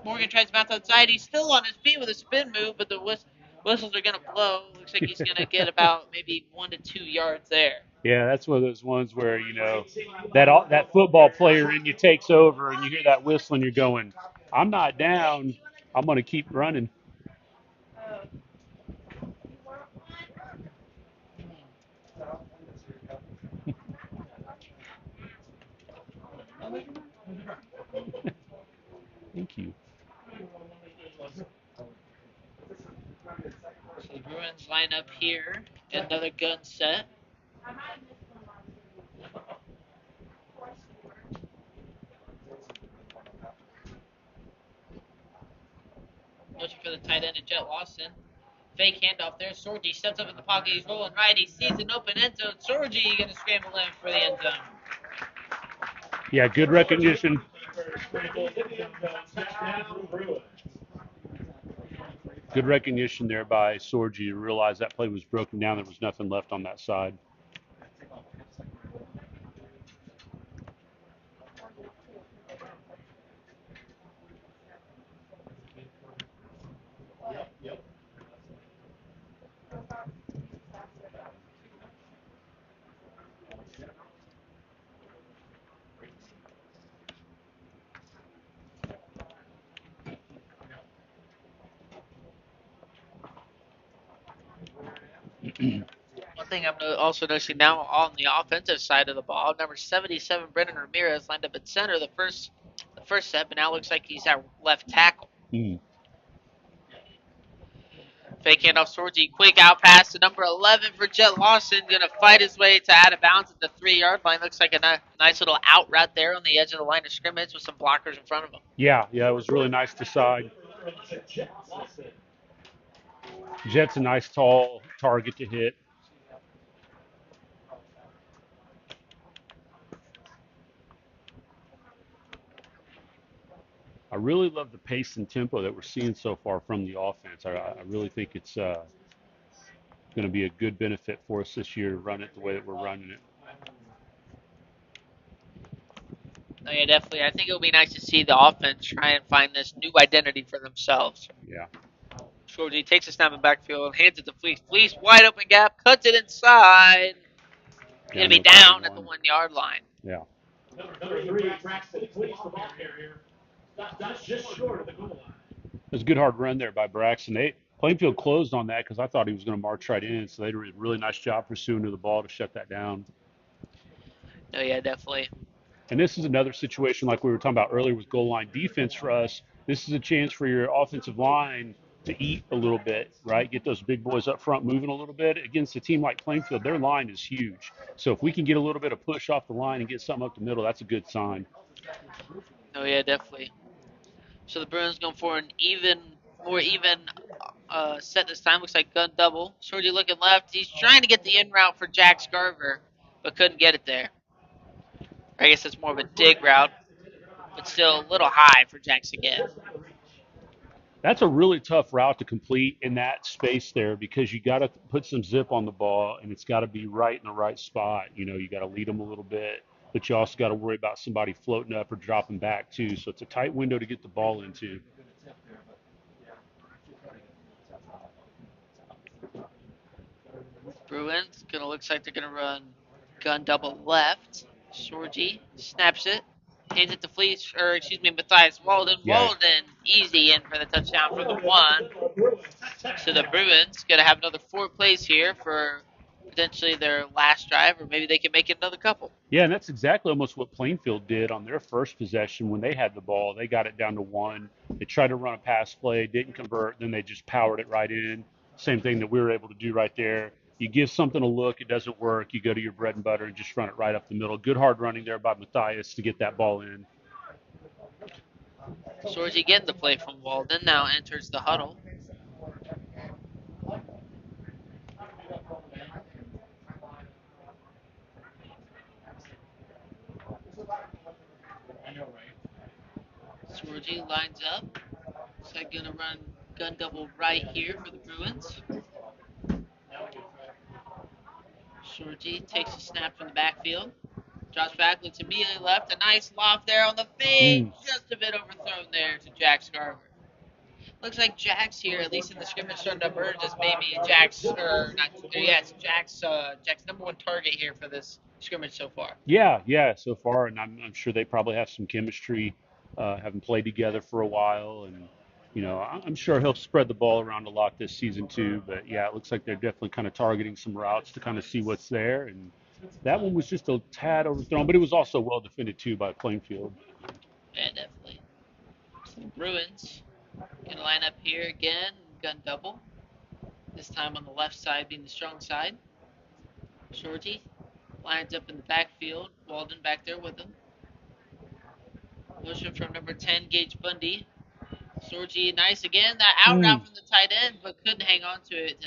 Morgan tries to bounce outside. He's still on his feet with a spin move, but the whistles are going to blow. Looks like he's going to get about maybe 1 to 2 yards there. Yeah, that's one of those ones where that football player in you takes over, and you hear that whistle, and you're going, "I'm not down. I'm going to keep running." Thank you. So the Bruins line up here. Another gun set. Motion for the tight end of Jet Lawson. Fake handoff there. Sorgi steps up in the pocket. He's rolling right. He sees an open end zone. Sorgi going to scramble in for the end zone. Yeah, good recognition. Good recognition there by Sorgi to realize that play was broken down. There was nothing left on that side. thing I'm also noticing now on the offensive side of the ball, number 77, Brendan Ramirez, lined up at center the first set, but now looks like he's at left tackle. Mm. Fake handoff, Sorgi, quick out pass to number 11 for Jet Lawson, going to fight his way to out of bounds at the 3-yard line. Looks like a nice little out route there on the edge of the line of scrimmage with some blockers in front of him. Yeah, it was really nice decide. Jet's a nice tall target to hit. I really love the pace and tempo that we're seeing so far from the offense. I really think it's going to be a good benefit for us this year to run it the way that we're running it. Oh, yeah, definitely. I think it'll be nice to see the offense try and find this new identity for themselves. Yeah. Sorgi takes a snap in the backfield, hands it to Fleece. Fleece, wide open gap, cuts it inside. Going to be down at the 1-yard line. Yeah. Number 3, Braxton Fleece, the ball carrier. That's just short of the goal line. It was a good hard run there by Braxton. Plainfield closed on that because I thought he was going to march right in, so they did a really nice job pursuing to the ball to shut that down. Oh, yeah, definitely. And this is another situation like we were talking about earlier with goal line defense for us. This is a chance for your offensive line to eat a little bit, right? Get those big boys up front moving a little bit. Against a team like Plainfield, their line is huge. So if we can get a little bit of push off the line and get something up the middle, that's a good sign. Oh, yeah, definitely. So the Bruins going for an more even set this time. Looks like gun double. Sorgi looking left. He's trying to get the in route for Jack Scarver, but couldn't get it there. I guess it's more of a dig route, but still a little high for Jax to get. That's a really tough route to complete in that space there because you got to put some zip on the ball and it's got to be right in the right spot. You got to lead them a little bit, but you also got to worry about somebody floating up or dropping back too. So it's a tight window to get the ball into. Bruins looks like they're gonna run gun double left. Sorgi snaps it, hands it to Matthias Walden. Yeah. Walden easy in for the touchdown for the 1. So the Bruins gonna have another 4 plays here for potentially their last drive, or maybe they can make it another couple. Yeah, and that's exactly almost what Plainfield did on their first possession when they had the ball. They got it down to 1. They tried to run a pass play, didn't convert, then they just powered it right in. Same thing that we were able to do right there. You give something a look, it doesn't work, you go to your bread and butter and just run it right up the middle. Good hard running there by Matthias to get that ball in. Sorgi getting the play from Walden, now enters the huddle. Sorgi lines up. Looks like gonna run gun double right here for the Bruins. Sorgi takes a snap from the backfield. Drops back, looks immediately left. A nice loft there on the fake. Just a bit overthrown there to Jack Scarver. Looks like Jack's here, at least in the scrimmage, starting to emerge as maybe Jack's number 1 target here for this scrimmage so far. Yeah, so far, and I'm sure they probably have some chemistry, having played together for a while, and I'm sure he'll spread the ball around a lot this season too. But yeah, it looks like they're definitely kind of targeting some routes to kind of see what's there, and that one was just a tad overthrown, but it was also well defended too by Plainfield. Yeah, definitely. Bruins gonna line up here again, gun double. This time on the left side being the strong side. Sorgi lines up in the backfield. Walden back there with him. Motion from number 10, Gage Bundy. Sorgi, nice again. That out route from the tight end, but couldn't hang on to it.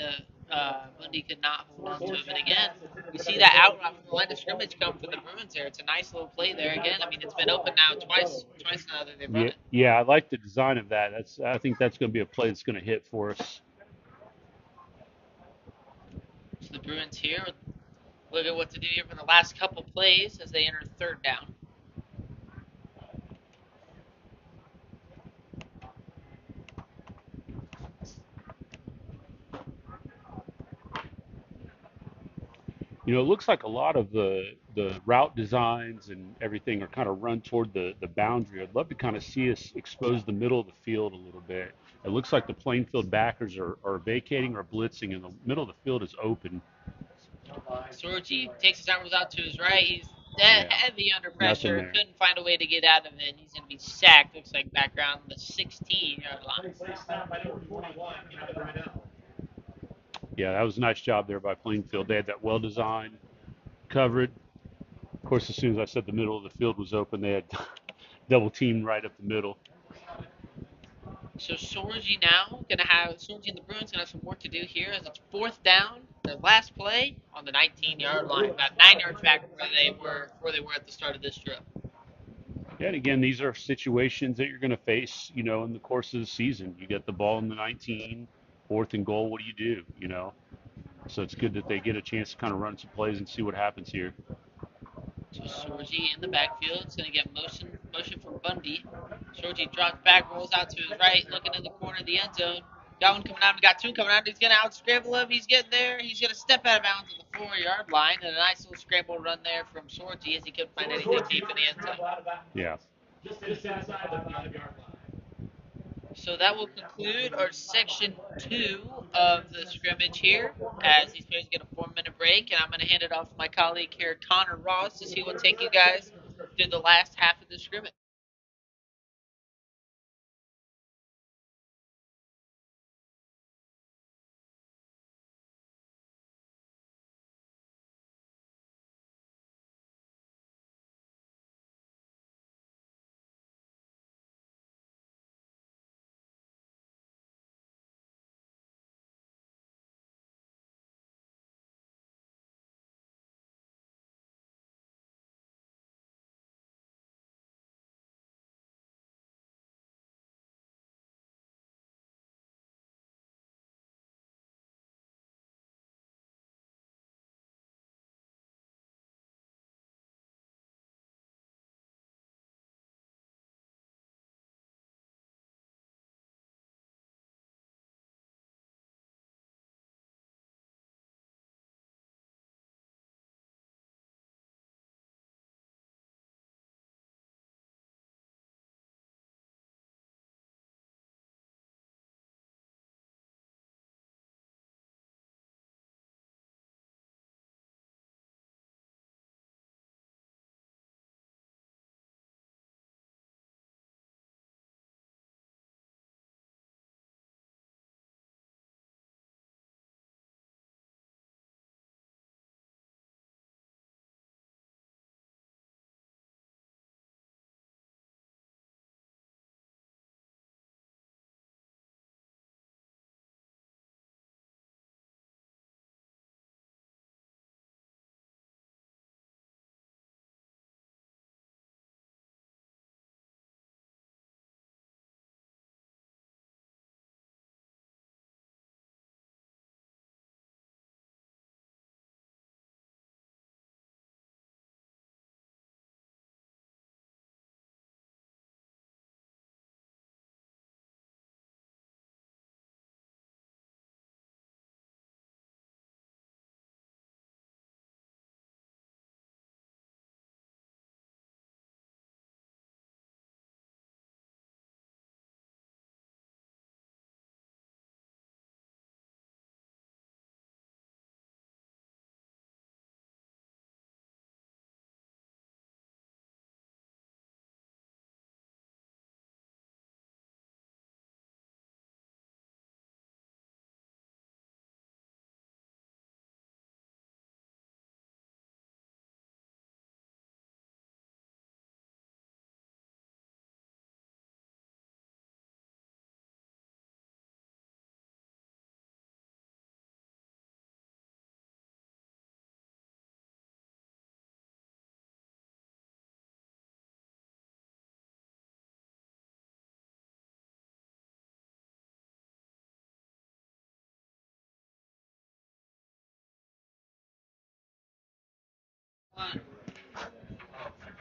Bundy could not hold on to it. But again, we see that out route from the line of scrimmage come for the Bruins there. It's a nice little play there. Again, I mean, it's been open now twice now that they've run it. Yeah, I like the design of that. I think that's going to be a play that's going to hit for us. So the Bruins here look at what to do here for the last couple plays as they enter 3rd down. It looks like a lot of the route designs and everything are kind of run toward the boundary. I'd love to kind of see us expose the middle of the field a little bit. It looks like the Plainfield backers are vacating or blitzing, and the middle of the field is open. Sorgi takes his arms out to his right. He's Yeah. heavy under Nothing pressure. there. Couldn't find a way to get out of it. He's going to be sacked. Looks like background on the 16-yard line. Play snap by number 21, Kevin Rydell. Yeah, that was a nice job there by Plainfield. They had that well designed, covered. Of course, as soon as I said the middle of the field was open, they had double teamed right up the middle. So Sorgi now going to have, Sorgi and the Bruins going to have some work to do here as it's 4th down. Their last play on the 19-yard line, about 9 yards back from where they were at the start of this drill. Yeah, and again, these are situations that you're going to face, in the course of the season. You get the ball in the 19, 4th and goal. What do? So it's good that they get a chance to kind of run some plays and see what happens here. So Sorgi in the backfield. It's going to get motion from Bundy. Sorgi drops back, rolls out to his right, looking in the corner of the end zone. Got one coming out. We got two coming out. He's going to out scramble him. He's getting there. He's going to step out of bounds at the 4-yard line. And a nice little scramble run there from Sorgi as he couldn't find anything deep in the end zone. Yeah. Just inside the 5-yard line. So that will conclude our section 2 of the scrimmage here as these players get a 4-minute break. And I'm going to hand it off to my colleague here, Connor Ross, to see what take you guys through the last half of the scrimmage.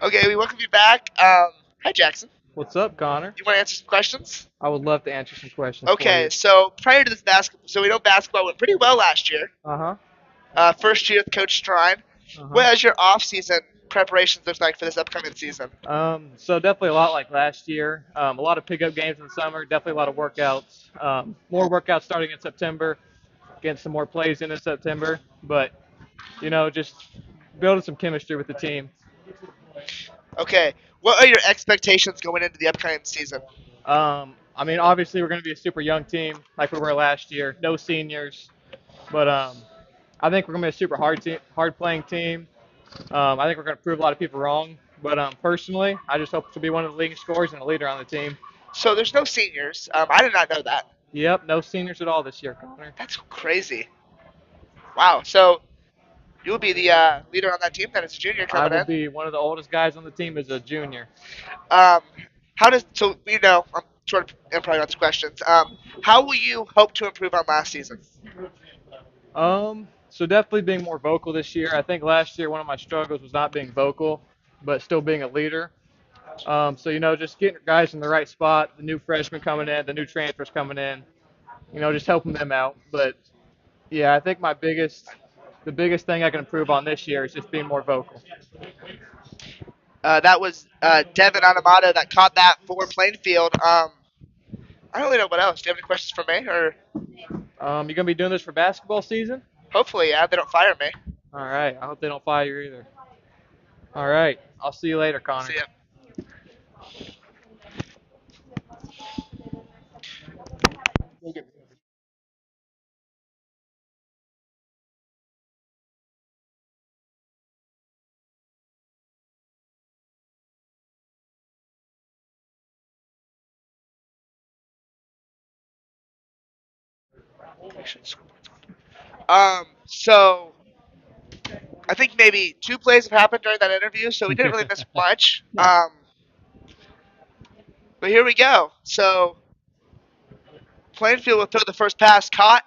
Okay, we welcome you back. Hi, Jackson. What's up, Connor? You want to answer some questions? I would love to answer some questions for Okay, you. so prior to this basketball, so we know basketball went pretty well last year. Uh-huh. First year with Coach Strine. Uh-huh. What has your off-season preparations look like for this upcoming season? So definitely a lot like last year. A lot of pickup games in the summer. Definitely a lot of workouts. More workouts starting in September. Getting some more plays in September. But Just building some chemistry with the team. Okay. What are your expectations going into the upcoming season? Obviously we're going to be a super young team like we were last year. No seniors, but I think we're going to be a super hard playing team. I think we're going to prove a lot of people wrong. But personally, I just hope to be one of the leading scorers and a leader on the team. So there's no seniors. I did not know that. Yep, no seniors at all this year, Connor. That's crazy. Wow. So you'll be the leader on that team then as a junior I coming will in. be one of the oldest guys on the team as a junior. Um, I'm sort of improvising on these questions. How will you hope to improve on last season? So definitely being more vocal this year. I think last year one of my struggles was not being vocal, but still being a leader. So just getting guys in the right spot, the new freshmen coming in, the new transfers coming in, just helping them out. But yeah, I think the biggest thing I can improve on this year is just being more vocal. That was Devin Anamato that caught that for Plainfield. I don't really know what else. Do you have any questions for me? Or You gonna be doing this for basketball season? hopefully, yeah, they don't fire me. All right. I hope they don't fire you either. All right. I'll see you later, Connor. See ya. So I think maybe two plays have happened during that interview, so we didn't really miss much. But here we go. So Plainfield will throw the first pass, caught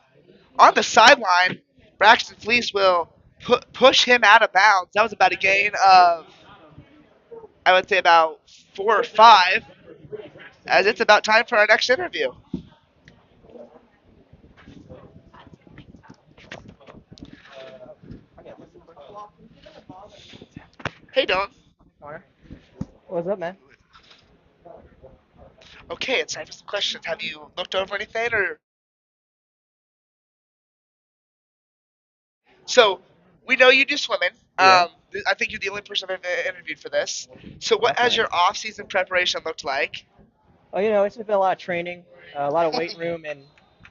on the sideline. Braxton Fleece will push him out of bounds. That was about a gain of, I would say, about 4 or 5. As it's about time for our next interview. Hey, Dylan. What's up, man? Okay, it's time for some questions. Have you looked over anything, or so? We know you do swimming. Yeah. I think you're the only person I've interviewed for this. So, what has Okay. your off-season preparation looked like? Well, it's been a lot of training, a lot of weight room, and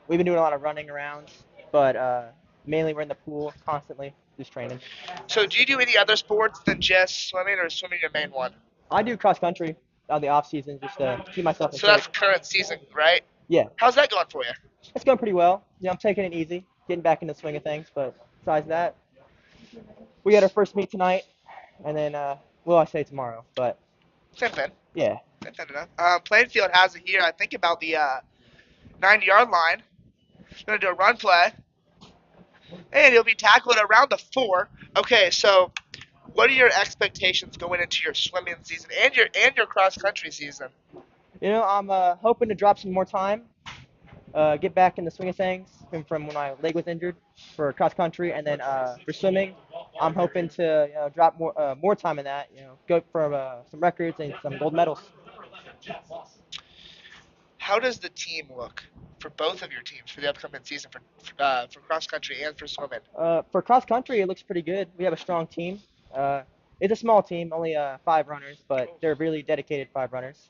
we've been doing a lot of running around. But mainly we're in the pool constantly, just training. So, do you do any other sports than just swimming, or is swimming your main one? I do cross country on the off season just to keep myself in So shape. that's current season, right? Yeah, How's that going for you? it's going pretty well. I'm taking it easy, getting back in the swing of things. But besides that, we had our first meet tonight, and then I say tomorrow, but Same thing. yeah. Same thing enough. Plainfield has it here. I think about the 90-yard line. Going to do a run play. And he'll be tackled around the 4. Okay, so what are your expectations going into your swimming season and your cross country season? I'm hoping to drop some more time, get back in the swing of things from when my leg was injured for cross country, and then for swimming, I'm hoping to drop more time in that. Go for some records and some gold medals. How does the team look for both of your teams for the upcoming season for cross country and for swimming? For cross country, it looks pretty good. We have a strong team. Uh, it's a small team, only 5 runners, but they're really dedicated 5 runners.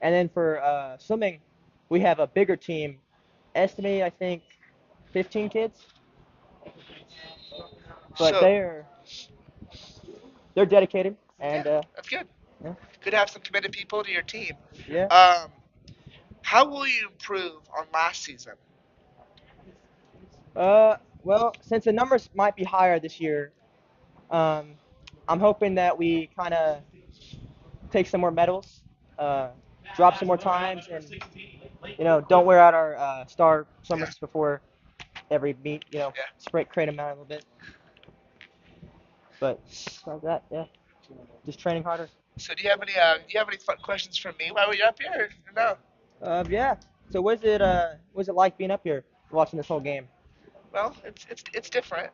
And then for swimming, we have a bigger team, estimated I think 15 kids, but So they're dedicated and yeah, that's good. yeah. Good to have some committed people to your team. Yeah. How will you improve on last season? Well, since the numbers might be higher this year, um, I'm hoping that we kind of take some more medals, uh, drop some more times, and don't wear out our star swimmers before every meet. Yeah. Spray crate them out a little bit. But besides that, yeah, just training harder. So do you have any fun questions for me while we're up here? Or no. Yeah. So what's it like being up here watching this whole game? Well, it's different.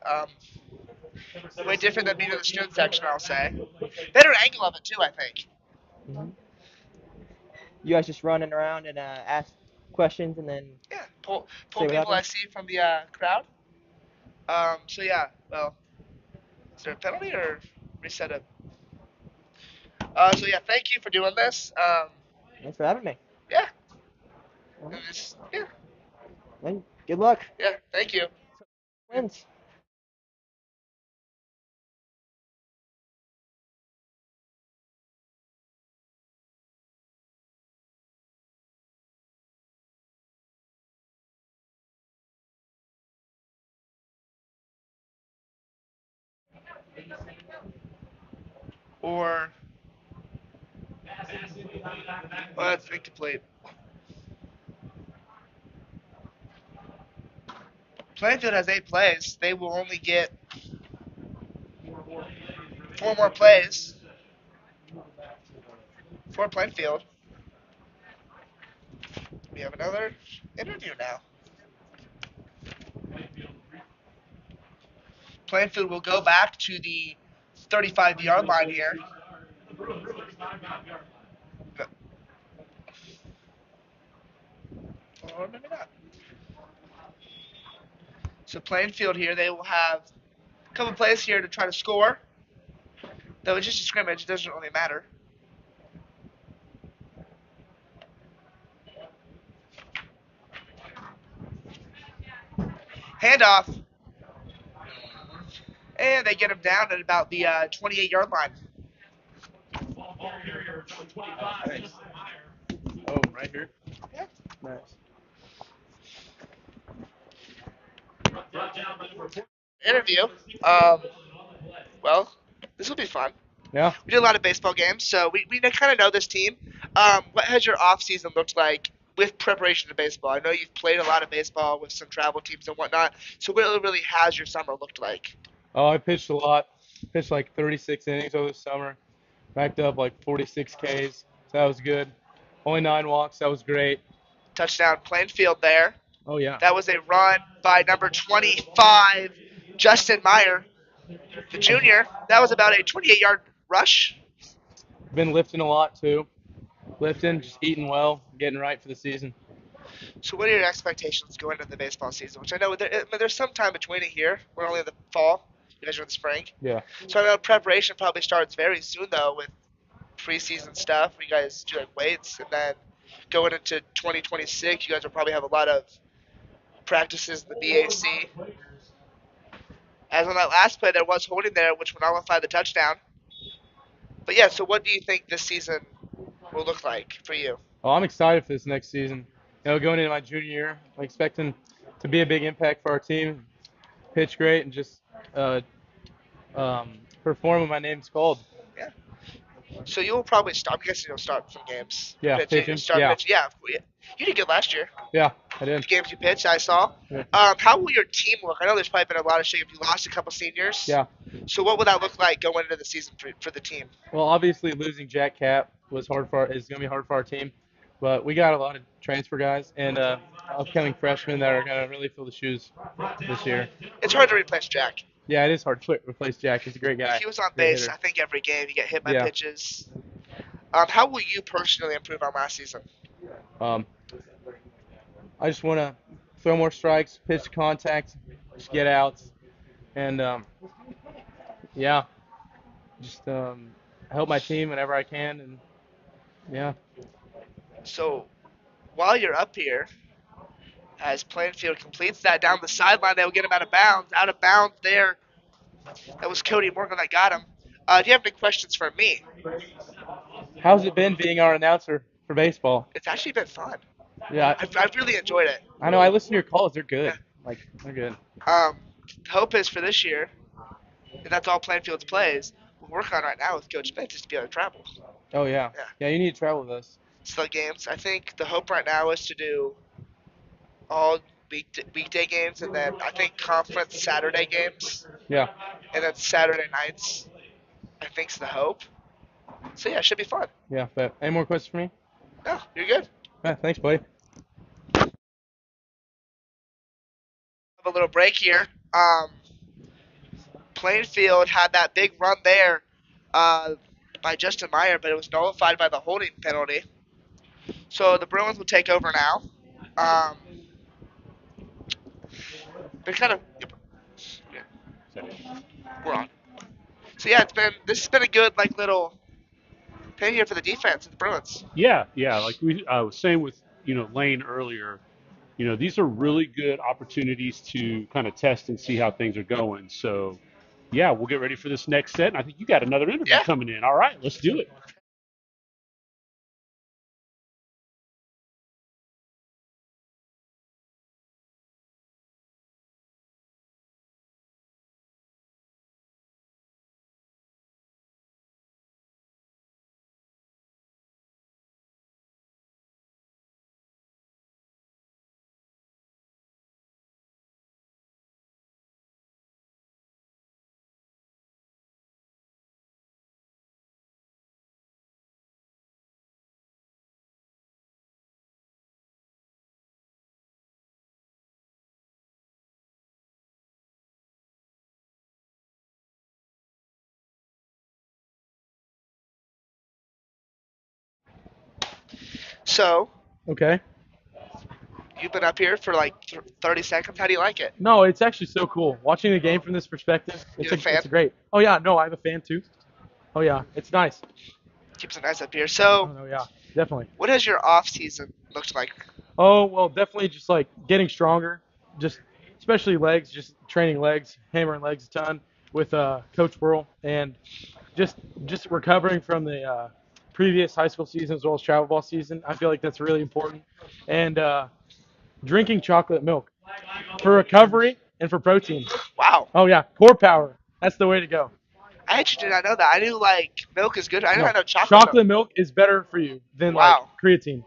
Way different than being in the student section, I'll say. Better angle of it too, I think. Hmm. You guys just running around and ask questions and then Yeah, pull say what people I happens. see from the crowd. So yeah, well, there a penalty or reset it? So yeah, thank you for doing this. Thanks for having me. Yeah. Uh-huh. Yeah. Hey, good luck. Yeah. Thank you. Wins. Or well, that's incomplete. Plainfield has 8 plays. They will only get 4 more plays for Plainfield. We have another interview now. Plainfield will go back to the 35-yard line here. Or maybe not. So Plainfield here, they will have a couple plays here to try to score. Though it's just a scrimmage, it doesn't really matter. Handoff. And they get him down at about the 28-yard line. Oh, right here. Yeah. Nice. Interview. Well, this will be fun. Yeah. We did a lot of baseball games, so we kind of know this team. What has your off season looked like with preparation to baseball? I know you've played a lot of baseball with some travel teams and whatnot. So what really has your summer looked like? Oh, I pitched a lot. Pitched like 36 innings over the summer. Racked up like 46 Ks. So that was good. Only 9 walks. That was great. Touchdown Plainfield there. Oh, yeah. That was a run by number 25, Justin Meyer, the junior. That was about a 28-yard rush. Been lifting a lot, too. Lifting, just eating well, getting right for the season. So what are your expectations going into the baseball season? Which I know there's some time between it here. We're only in the fall. You guys are in the spring. Yeah. So I know preparation probably starts very soon, though, with preseason stuff. You guys do like weights, and then going into 2026, you guys will probably have a lot of practices in the BAC. As on that last play, there was holding there, which would nullify the touchdown. But yeah, so what do you think this season will look like for you? Oh, I'm excited for this next season. Going into my junior year, I'm expecting to be a big impact for our team, pitch great, and just perform when my name's called. Yeah. So you'll probably start. I'm guessing you'll start some games. Yeah, pitching. Yeah. Pitching. Yeah. You did good last year. Yeah, I The did. games you pitched, I saw. Yeah. How will your team look? I know there's probably been a lot of shakeup. You lost a couple seniors. Yeah. So what will that look like going into the season for the team? Well, obviously losing Jack Cap is going to be hard for our team, but we got a lot of transfer guys and upcoming freshmen that are going to really fill the shoes this year. It's hard to replace Jack. Yeah, it is hard to replace Jack. He's a great guy. He was on Great base, hitter. I think, every game. You get hit by Yeah. pitches. How will you personally improve on last season? I just want to throw more strikes, pitch to contact, just get outs, and yeah, just help my team whenever I can, and yeah. So while you're up here, as Plainfield completes that down the sideline, they'll get him out of bounds. Out of bounds there. That was Cody Morgan that got him. Do you have any questions for me? How's it been being our announcer for baseball? It's actually been fun. Yeah, I've really enjoyed it. I know. I listen to your calls. They're good. Yeah. Like, they're good. Hope is for this year, and that's all Plainfield's plays. What we're working on right now with Coach Smith is to be able to travel. Oh, yeah. Yeah. Yeah, you need to travel with us. So games. I think the hope right now is to do all weekday games, and then I think conference Saturday games, Yeah. and then Saturday nights. I think's the hope. So yeah, it should be fun. Yeah, but any more questions for me? No, you're good. Yeah, thanks, buddy. Have a little break here. Plainfield had that big run there by Justin Meyer, but it was nullified by the holding penalty. So the Bruins will take over now. They're kind of. We're on. So yeah, this has been a good like little thing here for the defense of the Bruins. Yeah, yeah. Like I was saying with Lane earlier, these are really good opportunities to kind of test and see how things are going. So, yeah, we'll get ready for this next set. And I think you got another interview Yeah. coming in. All right, let's do it. So Okay. you've been up here for like 30 seconds. How do you like it? No, it's actually so cool watching the game from this perspective. You a fan? It's great. Oh yeah, no, I have a fan too. Oh yeah, it's nice. Keeps it nice up here. Oh So no, yeah, definitely. what has your off season looked like? Oh well, definitely just like getting stronger, just especially legs, just training legs, hammering legs a ton with Coach Whirl, and just recovering from the previous high school season as well as travel ball season. I feel like that's really important, and drinking chocolate milk for recovery and for protein. Wow. Oh yeah, core power. That's the way to go. I actually did not know that. I knew like milk is good. I didn't No, know chocolate milk. milk is better for you than like Wow. creatine.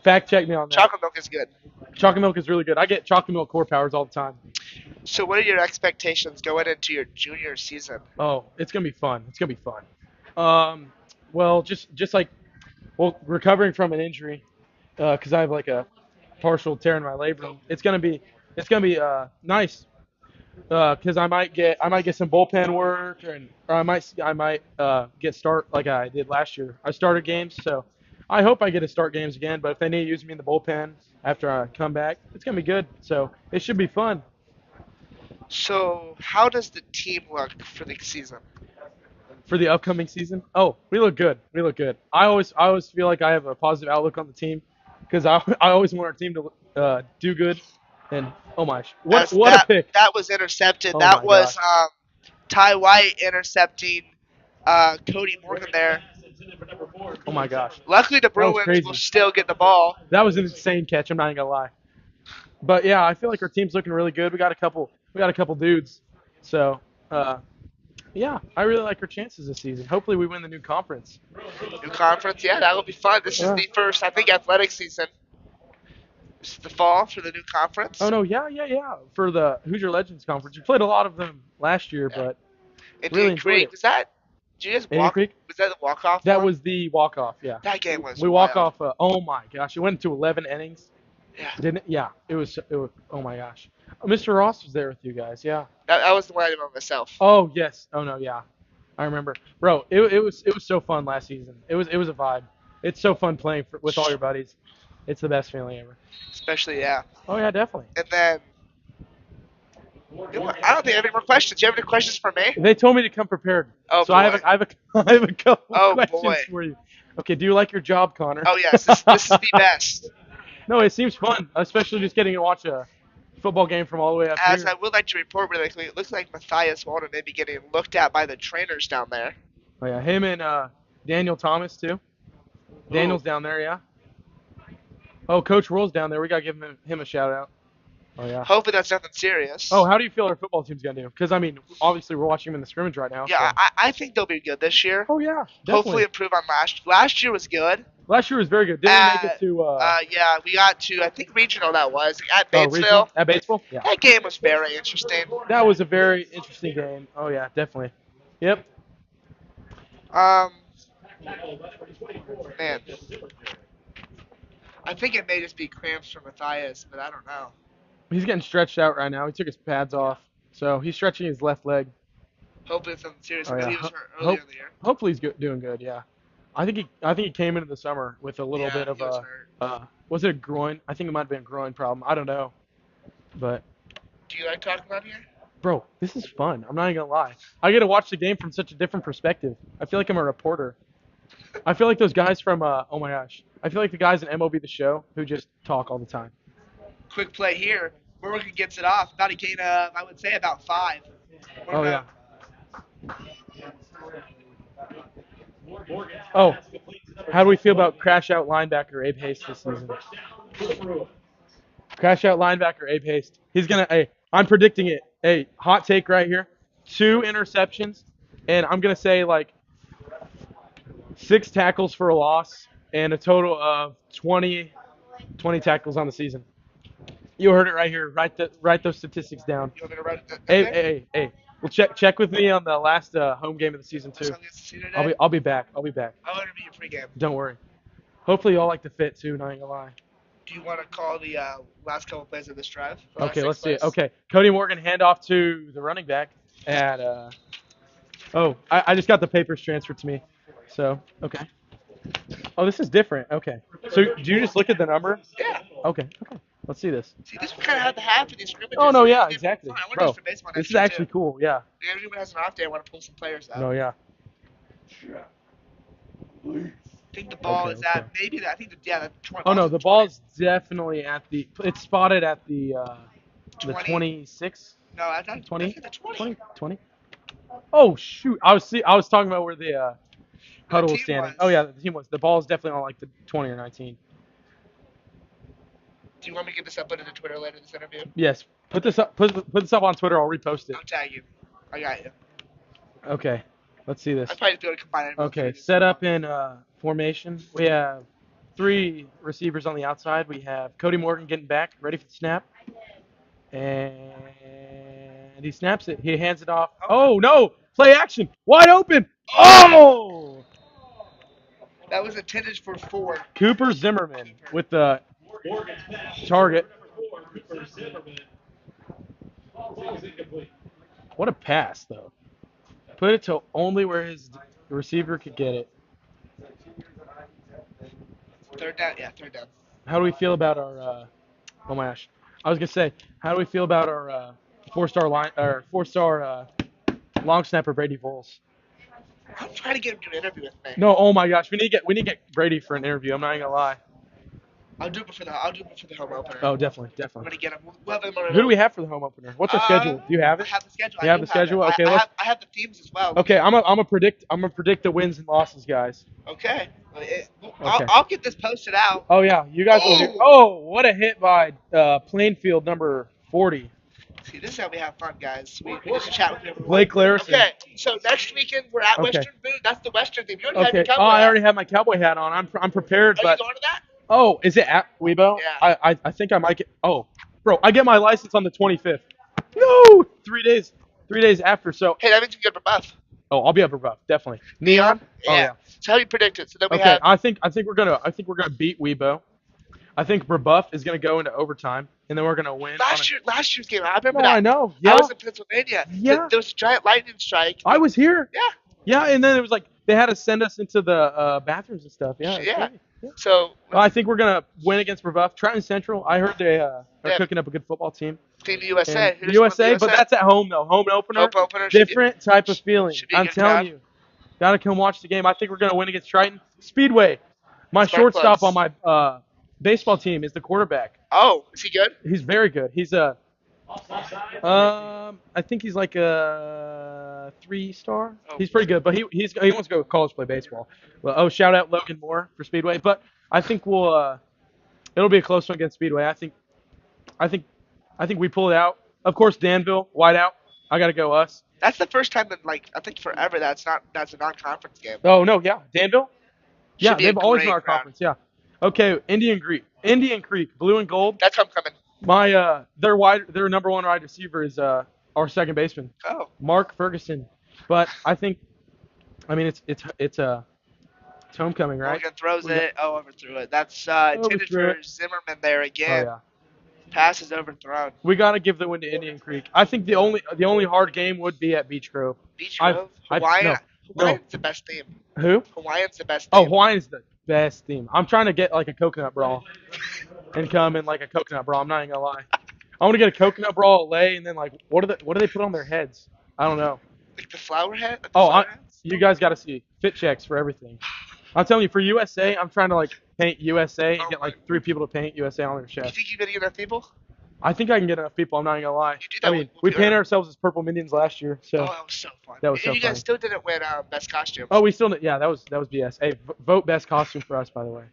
Fact check me on that. Chocolate milk is good. Chocolate milk is really good. I get chocolate milk core powers all the time. So what are your expectations going into your junior season? Oh, it's gonna be fun. It's gonna be fun. Well, just like recovering from an injury, because I have like a partial tear in my labrum. It's gonna be nice. Because I might get some bullpen work, or I might get start like I did last year. I started games, so I hope I get to start games again. But if they need to use me in the bullpen after I come back, it's gonna be good. So it should be fun So how does the team look for the season? for the upcoming season. Oh, we look good. We look good. I always feel like I have a positive outlook on the team because I always want our team to do good. And oh my, what a pick! That was intercepted. Oh That my was gosh. Ty White intercepting Cody Morgan there. Oh my gosh. Luckily, the That was Bruins crazy. will still get the ball. That was an insane catch. I'm not even gonna lie. But yeah, I feel like our team's looking really good. We got a couple dudes. So yeah, I really like our chances this season. Hopefully we win the new conference. New conference, yeah, that will be fun. This is Yeah. the first, I think, athletic season. This is the fall for the new conference. Oh no, yeah. For the Hoosier Legends conference, we played a lot of them last year, Yeah. but Indian really enjoyed Creek, it. was that? Did you guys Indian walk? Creek? Was that the walk off? That was the walk off. Yeah. That game was. We walk wild. off. Oh my gosh, it went to 11 innings. Yeah. Didn't it? Yeah. It was. Oh my gosh. Mr. Ross was there with you guys. Yeah. That was the one I did by myself. Oh yes. Oh no. Yeah. I remember, bro. It was so fun last season. It was a vibe. It's so fun playing with all your buddies. It's the best feeling ever. Especially, yeah. Oh yeah, definitely. And then, I don't think I have any more questions. Do you have any questions for me? They told me to come prepared. Oh, So boy. I have a couple Oh, questions boy. for you. Okay, do you like your job, Connor? Oh, yes. This is the best. No, it seems fun, especially just getting to watch a football game from all the way up As here. I would like to report really quickly, it looks like Matthias Walden may be getting looked at by the trainers down there. Oh yeah, him and Daniel Thomas too. Daniel's down there, yeah. Oh, Coach Roll's down there. We gotta give him a shout out. Oh yeah. Hopefully that's nothing serious. Oh, how do you feel our football team's gonna do? Because I mean, obviously we're watching them in the scrimmage right now. Yeah, So. I think they'll be good this year. Oh yeah, definitely. Hopefully improve on last year was good. Last year was very good. Didn't make it to Yeah, we got to, I think regional that was, at regional? Batesville. At Batesville? Yeah. That game was very interesting. That was a very interesting game. Oh yeah, definitely. Yep. Man. I think it may just be cramps for Matthias, but I don't know. He's getting stretched out right now. He took his pads off, so he's stretching his left leg. Hopefully it's nothing serious Oh, because yeah. he was hurt earlier in the year. Hopefully he's doing good. Yeah. I think he came into the summer with a little bit of he was hurt. was it a groin? I think it might have been a groin problem. I don't know, but Do you like talking about here? Bro, this is fun. I'm not even gonna lie. I get to watch the game from such a different perspective. I feel like I'm a reporter. I feel like those guys from oh my gosh. I feel like the guys in MLB The Show who just talk all the time. Quick play here. Morgan gets it off. About a gain of, I would say, about 5. Oh yeah. Oh, how do we feel about crash out linebacker Abe Haste this season? Crash out linebacker Abe Haste. He's gonna. Hey, I'm predicting it. Hey, hot take right here. 2 interceptions, and I'm gonna say like 6 tackles for a loss, and a total of 20 tackles on the season. You heard it right here. Write those statistics down. You want me to write it Hey, there? hey. Well, check with me on the last home game of the season too. I'll be back. I'll interview you pregame. Don't worry. Hopefully you all like the fit too. Not gonna lie. Do you want to call the last couple plays of this drive? Okay, let's see it. Okay, Cody Morgan handoff to the running back at. Oh, I just got the papers transferred to me. So okay. Oh, this is different. Okay. So do you just look at the number? Yeah. Okay. Let's see this. See, this kind of have to happen these scrimmages. Oh no, yeah, It's exactly, fun. I want bro. this for baseball This next is year, actually too. cool. Yeah. If anyone has an off day, I want to pull some players out. No, yeah. I think the ball Okay, is okay. at maybe I think the 20. Oh no, the ball's definitely at the. It's spotted at the 20. 26. No, I thought 20? I think the 20. 20. Oh shoot! I was talking about where the huddle was team standing. was. Oh yeah, the team was. The ball is definitely on like the 20 or 19. Do you want me to get this up on the Twitter later this interview? Yes. Put this up on Twitter. I'll repost it. I'll tag you. I got you. Okay. Let's see this. I'd probably do it combined. Okay. Set up in formation. We have 3 receivers on the outside. We have Cody Morgan getting back, ready for the snap, and he snaps it. He hands it off. Oh no! Play action. Wide open. Oh! That was intended for 4. Cooper Zimmerman with the target. What a pass, though. Put it to only where his receiver could get it. Third down. Yeah, third down. How do we feel about our? Oh my gosh! I was gonna say, how do we feel about our 4-star long snapper Brady Voles? I'm trying to get him to do an interview with me. No, oh my gosh, we need to get Brady for an interview. I'm not even gonna lie. I'll do it before the home opener. Oh, definitely. I'm gonna get him. We'll have him on Who do we have for the home opener? What's our schedule? Do you have it? I have the schedule. You have the schedule? Okay, I have the teams as well. Okay, I'm gonna predict the wins and losses, guys. Okay. I'll get this posted out. Oh yeah, you guys will hear. Oh, what a hit by Plainfield number 40. See, this is how we have fun, guys. We just chat with everyone. Blake Clarison. Okay, so next weekend we're at Okay. Western Boone. That's the Western theme. You already have Okay. your Oh, cowboy I hat. already have my cowboy hat on. I'm prepared, Are but you going to that? oh, is it at Weibo? Yeah. I think I might get. Oh, bro, I get my license on the 25th. No, 3 days. 3 days after. So. Hey, that means you get a buff. Oh, I'll be up above, definitely. Neon? Oh yeah. So how do you predict it? So then we Okay, have. I think we're gonna beat Weibo. I think Brebuff is gonna go into overtime, and then we're gonna win. Last year's game. I remember No, that. I know. Yeah. I was in Pennsylvania. Yeah. There was a giant lightning strike. I was here. Yeah. Yeah, and then it was like they had to send us into the bathrooms and stuff. Yeah. it was Yeah. crazy. Yeah. So Well, I think we're gonna win against Brebuff. Trenton Central. I heard they are Yeah. cooking up a good football team. Team USA. And the USA, but that's at home though. Home opener. Home opener should be- Different type of feeling. should be a I'm good telling crowd. you. Gotta come watch the game. I think we're gonna win against Triton. Speedway. My Spark shortstop plugs. on my baseball team is the quarterback. Oh, is he good? He's very good. He's I think he's like a 3-star. Oh. He's pretty good, but he wants to go to college play baseball. Well, shout out Logan Moore for Speedway, but I think it'll be a close one against Speedway. I think we pull it out. Of course, Danville wide out. I gotta go us. That's the first time in I think forever that's a non-conference game. Oh no, yeah, Danville. Yeah, Should be a they've always great been our crowd. conference. Yeah. Okay, Indian Creek, blue and gold. That's homecoming. My their number 1 wide receiver is our second baseman, Oh, Mark Ferguson. But I mean it's homecoming, right? Morgan throws We got- it. Oh, overthrew it. That's intended Overthrew for Zimmerman there Oh again. yeah. Pass is overthrown. We gotta give the win to Indian Creek. I think the only hard game would be at Beach Grove. Beach I've- Grove. I've- Hawaiian. no. Hawaiian's the best team. Who? Hawaiian's the best Oh, team. Hawaiian's the best team. I'm trying to get like a coconut brawl and come in like a coconut brawl. I'm not even gonna lie. I want to get a coconut bra lay, and then like what do they put on their heads? I don't know. Like the flower head? Like the Oh, flower heads? you guys got to see fit checks for everything. I'm telling you, for USA, I'm trying to like paint USA and Oh get my- like 3 people to paint USA on their You chest. think you're gonna get enough people? I think I can get enough people. I'm not gonna lie. You do I that mean, with we your- painted ourselves as purple minions last year, Oh, so that was so fun. that was so and you guys funny. still didn't win best costume. Oh, we still yeah, that was BS. Hey, vote best costume for us, by the way.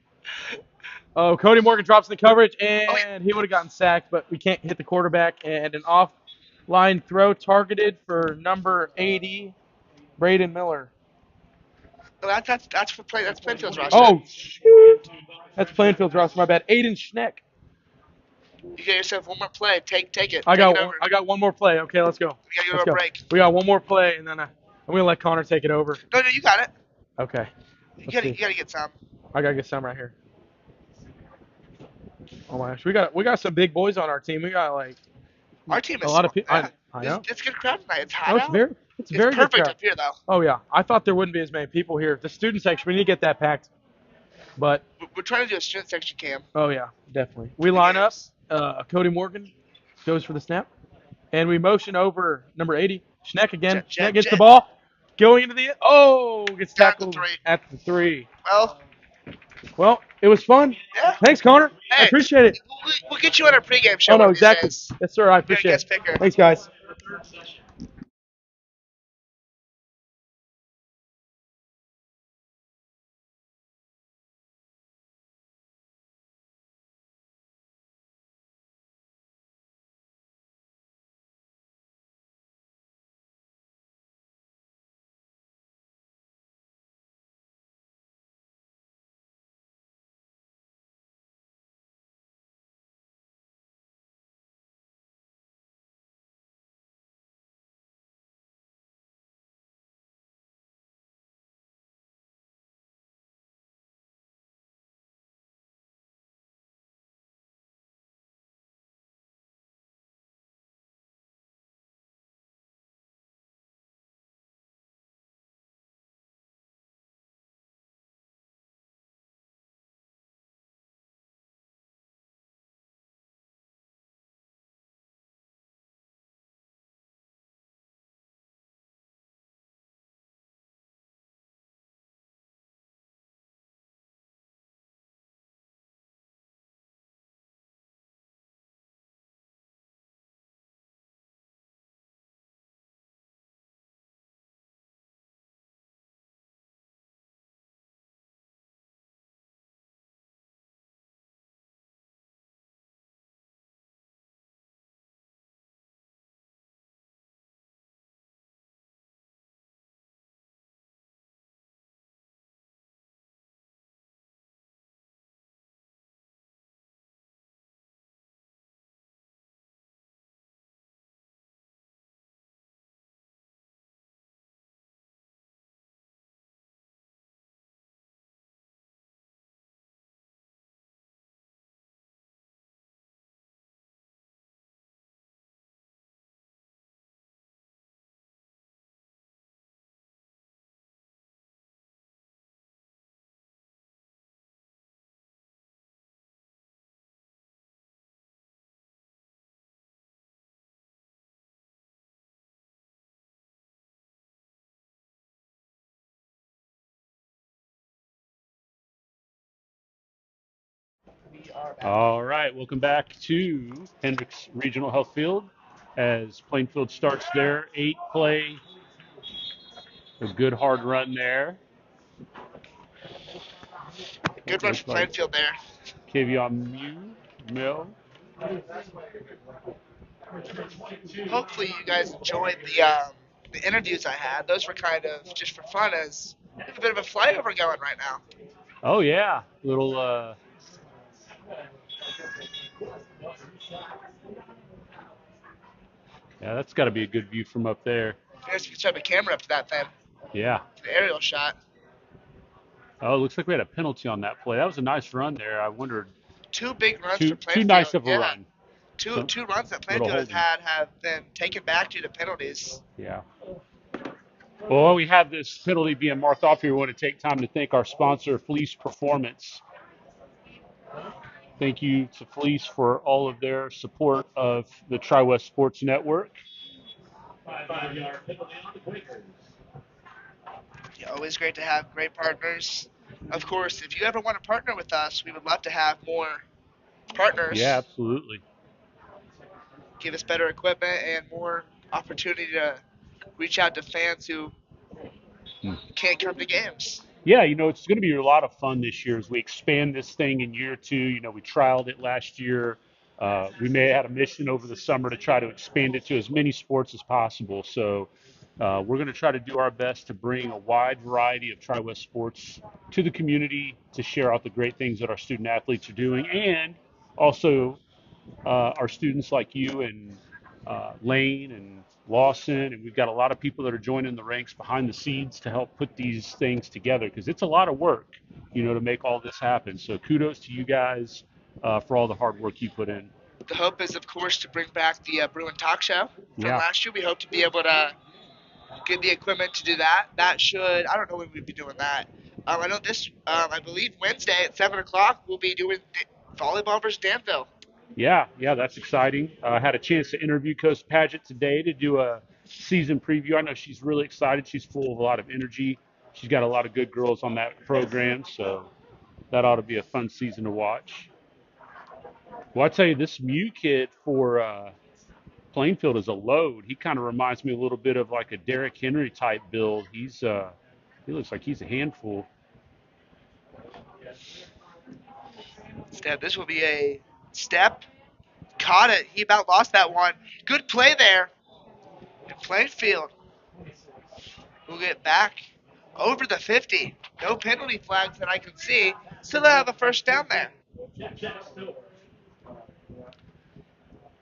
Oh, Cody Morgan drops in the coverage, and he would have gotten sacked, but we can't hit the quarterback, and an off-line throw targeted for number 80, Braden Miller. Well, that's for that's Plainfield's roster. Oh, shoot. That's Plainfield's roster. My bad. Aiden Schneck. You get yourself one more play. Take it. I Take it got over. I got one more play. Okay, let's go. We gotta go Let's to go. a break. We got one more play, and then I'm gonna let Connor take it over. No, you got it. Okay. You Let's gotta see. get some. I gotta get some right here. Oh my gosh, we got some big boys on our team. We got like Our team is a lot of small. people. Yeah. I know. It's a good crowd tonight. It's hot Oh, it's out. very It's very good perfect crowd. up here though. Oh yeah, I thought there wouldn't be as many people here. The student section, we need to get that packed. But We're trying to do a student section cam. oh yeah, definitely. We line up. Cody Morgan goes for the snap, and we motion over number 80, Schneck again. Schneck gets the ball, going into the gets Down to tackled 3. at the 3. Well, It was fun. yeah. Thanks, Connor. I Hey, appreciate it. we'll get you on our pregame show. Oh no, one of these exactly. days. Yes, sir. I You're a appreciate guest it. picker. Thanks, guys. All right, welcome back to Hendricks Regional Health Field as Plainfield starts their 8-play. A good hard run there. Good run Looks from like Plainfield there. Kavion Mill. Hopefully you guys enjoyed the interviews I had. Those were kind of just for fun, as we have a bit of a flyover going right now. Oh yeah, little yeah, that's got to be a good view from up there. I guess we could set a camera up to that thing. Yeah. An aerial shot. Oh, it looks like we had a penalty on that play. That was a nice run there. I wondered. Two big runs Too for Plainfield. nice of a yeah. run. Two Some- runs that little Plainfield has holding. had have been taken back due to penalties. Yeah. Well, while we have this penalty being marked off here, we want to take time to thank our sponsor, Fleece Performance. Thank you to Fleece for all of their support of the Tri-West Sports Network. Yeah, always great to have great partners. Of course, if you ever want to partner with us, we would love to have more Yeah, partners. absolutely. Give us better equipment and more opportunity to reach out to fans who can't come to games. Yeah, it's going to be a lot of fun this year as we expand this thing in year two. We trialed it last year. We may have had a mission over the summer to try to expand it to as many sports as possible. So we're going to try to do our best to bring a wide variety of Tri-West sports to the community to share out the great things that our student athletes are doing, and also our students like you and Lane and Lawson, and we've got a lot of people that are joining the ranks behind the scenes to help put these things together because it's a lot of work, to make all this happen. So kudos to you guys for all the hard work you put in. The hope is, of course, to bring back the Bruin Talk Show from Yeah. last year. We hope to be able to get the equipment to do that. That should, I don't know when we'd be doing that. I know this, I believe Wednesday at 7 o'clock, we'll be doing volleyball versus Danville. Yeah, that's exciting. I had a chance to interview Coach Paget today to do a season preview. I know she's really excited. She's full of a lot of energy. She's got a lot of good girls on that program, so that ought to be a fun season to watch. Well, I tell you, this Mew kid for Plainfield is a load. He kind of reminds me a little bit of like a Derrick Henry type build. He looks like he's a handful. Instead, this will be a step. Caught it. He about lost that one. Good play there. And Plainfield will get back over the 50. No penalty flags that I can see. Still have a first down there.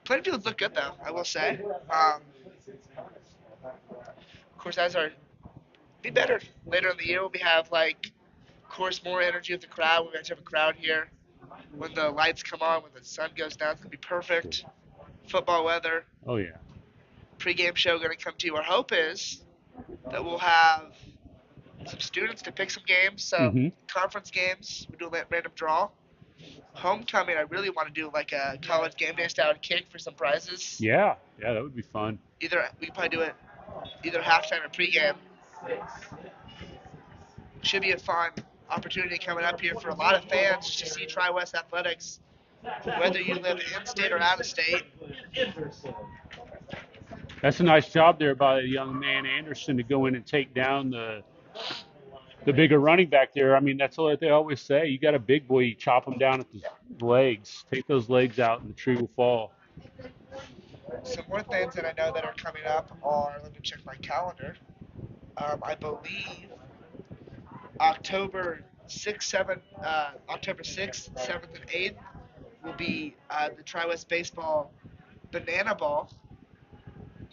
Plainfield look good though, I will say. Of course, as our be better later in the year. We have of course, more energy with the crowd. We actually have a crowd here. When the lights come on, when the sun goes down, it's gonna be perfect. Football weather. Oh yeah. Pregame show gonna come to you. Our hope is that we'll have some students to pick some games, some conference games. We do a random draw. Homecoming, I really want to do like a college game day style kick for some prizes. Yeah, that would be fun. We can probably do it either halftime or pregame. Should be a fun opportunity coming up here for a lot of fans to see Tri-West athletics, whether you live in state or out of state. That's a nice job there by the young man Anderson to go in and take down the bigger running back there. I mean, that's what they always say. You got a big boy, you chop him down at the legs. Take those legs out and the tree will fall. Some more things that I know that are coming up are, let me check my calendar. I believe October 6th, 7th, 7th, and 8th will be the Tri-West Baseball Banana Ball,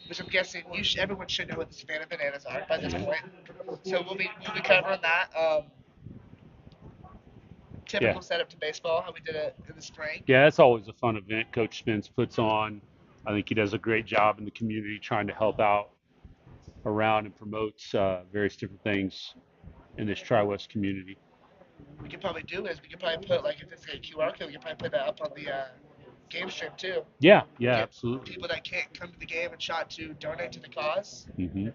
which I'm guessing everyone should know what the Savannah Bananas are by this point. So we'll be covering that. Typical setup to baseball, how we did it in the spring. Yeah, that's always a fun event Coach Spence puts on. I think he does a great job in the community trying to help out around and promotes various different things in this Tri-West community. We could probably do is we could probably put, if it's a QR code, we could probably put that up on the game stream too. Yeah, absolutely. People that can't come to the game and shot to donate to the cause. Mm-hmm.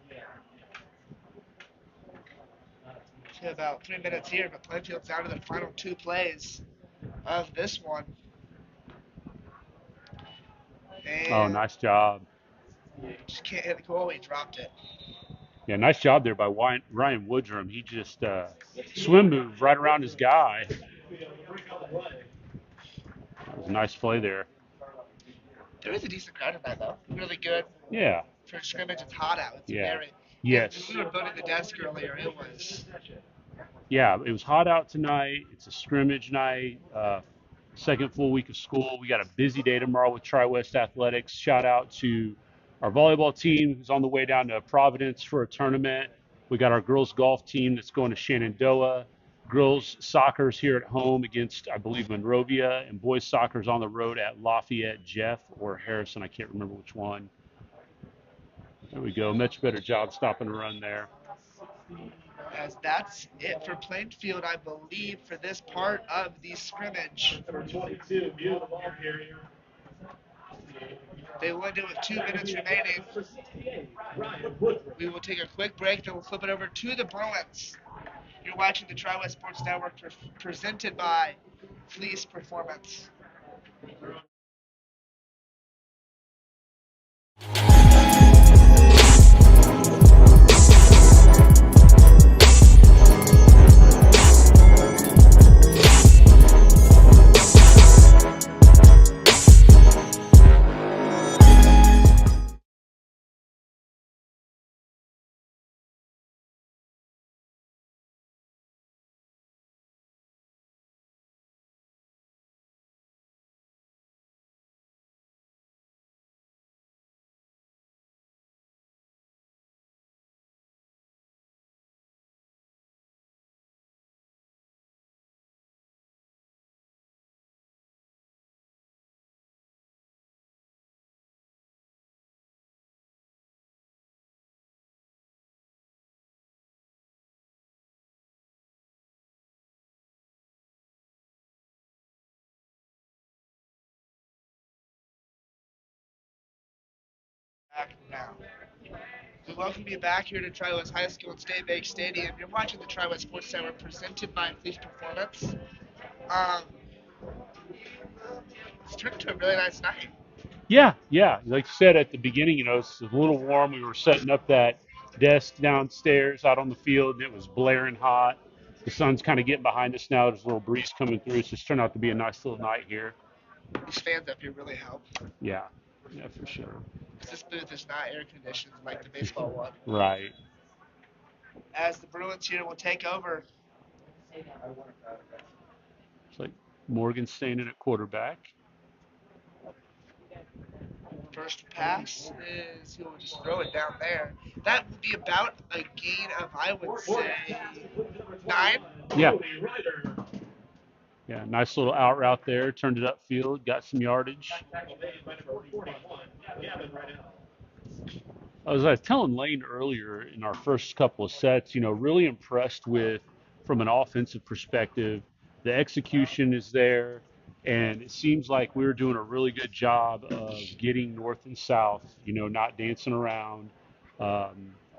About 3 minutes here, but Plainfield's down to the final 2 plays of this one. And nice job. Just can't hit the goal. He dropped it. Yeah, nice job there by Ryan Woodrum. He just swim moved right around his guy. That was a nice play there. There is a decent crowd tonight, though. Really good. Yeah. For a scrimmage, it's hot out. It's very. Yes. When we were building the desk earlier, it was. Yeah, it was hot out tonight. It's a scrimmage night. Second full week of school. We got a busy day tomorrow with Tri-West Athletics. Shout out to our volleyball team who's on the way down to Providence for a tournament. We got our girls golf team that's going to Shenandoah. Girls soccer's here at home against, I believe, Monrovia, and boys soccer's on the road at Lafayette, Jeff, or Harrison. I can't remember which one. There we go. Much better job stopping the run there. As that's it for Plainfield, I believe, for this part of the scrimmage. They won it with 2 minutes remaining. We will take a quick break, then we'll flip it over to the Bruins. You're watching the Tri-West Sports Network presented by Fleece Performance. Back now. We welcome you back here to Tri-West High School at State Bank Stadium. You're watching the Tri-West Sports Network presented by Fleece Performance. It's turned into a really nice night. Yeah, yeah. Like you said at the beginning, it's a little warm. We were setting up that desk downstairs out on the field, and it was blaring hot. The sun's kind of getting behind us now. There's a little breeze coming through. It's just turned out to be a nice little night here. These fans up here really help. Yeah, yeah, for sure. This booth is not air conditioned like the baseball one. Right. As the Bruins here will take over. It's like Morgan standing at quarterback. First pass is, he'll just throw it down there. That would be about a gain of, I would say, 9. Yeah. Yeah, nice little out route there. Turned it upfield, got some yardage. As I was telling Lane earlier in our first couple of sets, really impressed with, from an offensive perspective, the execution is there, and it seems like we're doing a really good job of getting north and south, not dancing around,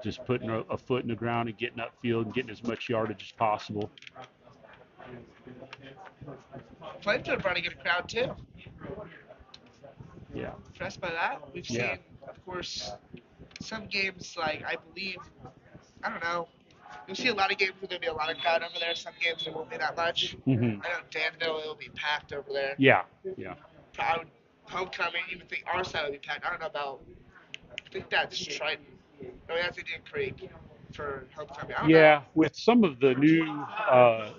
just putting a foot in the ground and getting upfield and getting as much yardage as possible. Plainfield brought a good crowd too. Yeah. Impressed by that. We've seen, of course, some games like, I believe, I don't know. You'll see a lot of games where there'll be a lot of crowd over there. Some games there won't be that much. Mm-hmm. I know Danville, it'll be packed over there. Yeah, yeah. Proud homecoming, even think our side will be packed. I don't know about, I think that's Triton. No, that's Indian Creek for homecoming. I don't know. With some of the new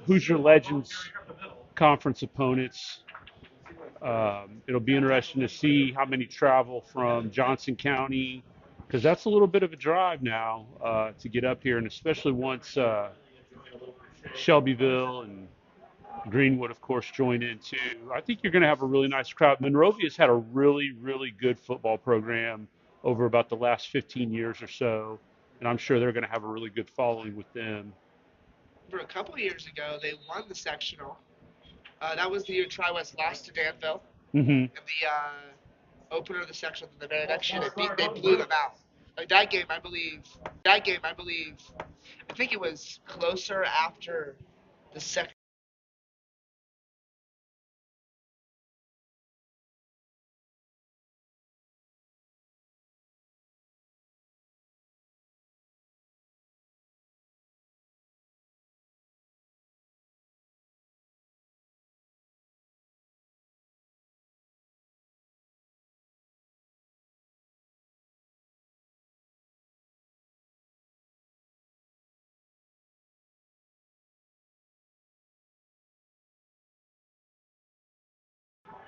Hoosier Legends conference opponents, it'll be interesting to see how many travel from Johnson County, because that's a little bit of a drive now to get up here, and especially once Shelbyville and Greenwood, of course, join in too. I think you're going to have a really nice crowd. Monrovia's had a really, really good football program over about the last 15 years or so, and I'm sure they're going to have a really good following with them. For a couple of years ago, they won the sectional. That was the year Tri-West lost to Danville. Mm-hmm. And the opener of the sectional, the very next year, they blew them out. Like that game, I believe, I think it was closer after the second.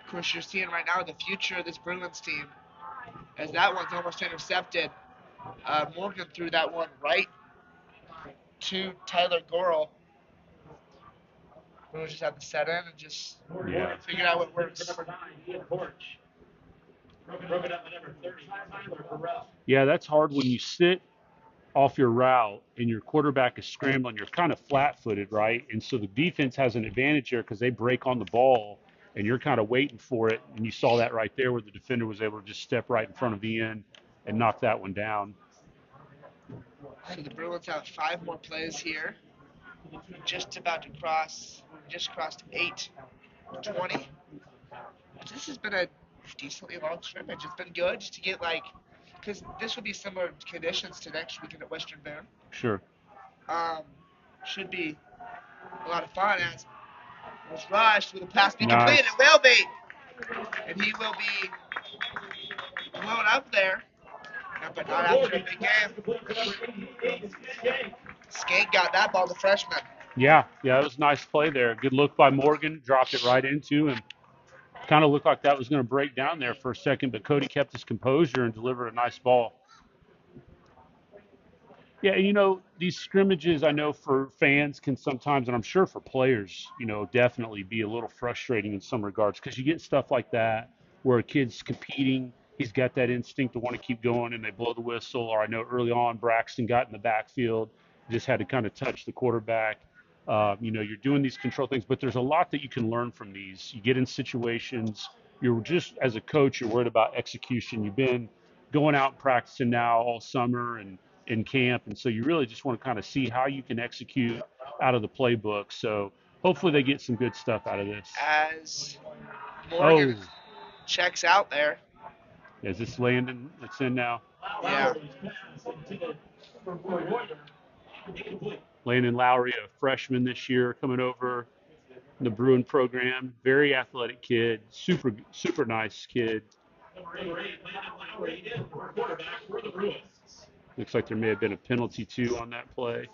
Of course, you're seeing right now the future of this Bruins team, as that one's almost intercepted. Morgan threw that one right to Tyler Gorel. Bruins just have to set in and just figure out what works. Yeah, that's hard when you sit off your route and your quarterback is scrambling, you're kind of flat-footed, right? And so the defense has an advantage here because they break on the ball and you're kind of waiting for it. And you saw that right there where the defender was able to just step right in front of the end and knock that one down. So the Bruins have 5 more plays here. Just crossed 8:20. This has been a decently long scrimmage. It's been good just to get because this would be similar conditions to next weekend at Western Boone. Sure. Um, should be a lot of fun as was rushed with a pass be Nice. completed. It will be, and he will be blown up there, but not after a big game. Skate got that ball, the freshman. Yeah, that was a nice play there. Good look by Morgan, dropped it right into him. Kind of looked like that was going to break down there for a second, but Cody kept his composure and delivered a nice ball. Yeah, these scrimmages, I know for fans can sometimes, and I'm sure for players, definitely be a little frustrating in some regards because you get stuff like that where a kid's competing, he's got that instinct to want to keep going and they blow the whistle. Or I know early on Braxton got in the backfield, just had to kind of touch the quarterback. You're doing these control things, but there's a lot that you can learn from these. You get in situations, you're just, as a coach, you're worried about execution. You've been going out and practicing now all summer and in camp, and so you really just want to kind of see how you can execute out of the playbook. So hopefully they get some good stuff out of this. As Morgan checks out there. Is this Landon that's in now? Yeah. Landon Lowry, a freshman this year, coming over in the Bruin program. Very athletic kid, super nice kid. Looks like there may have been a penalty too on that play.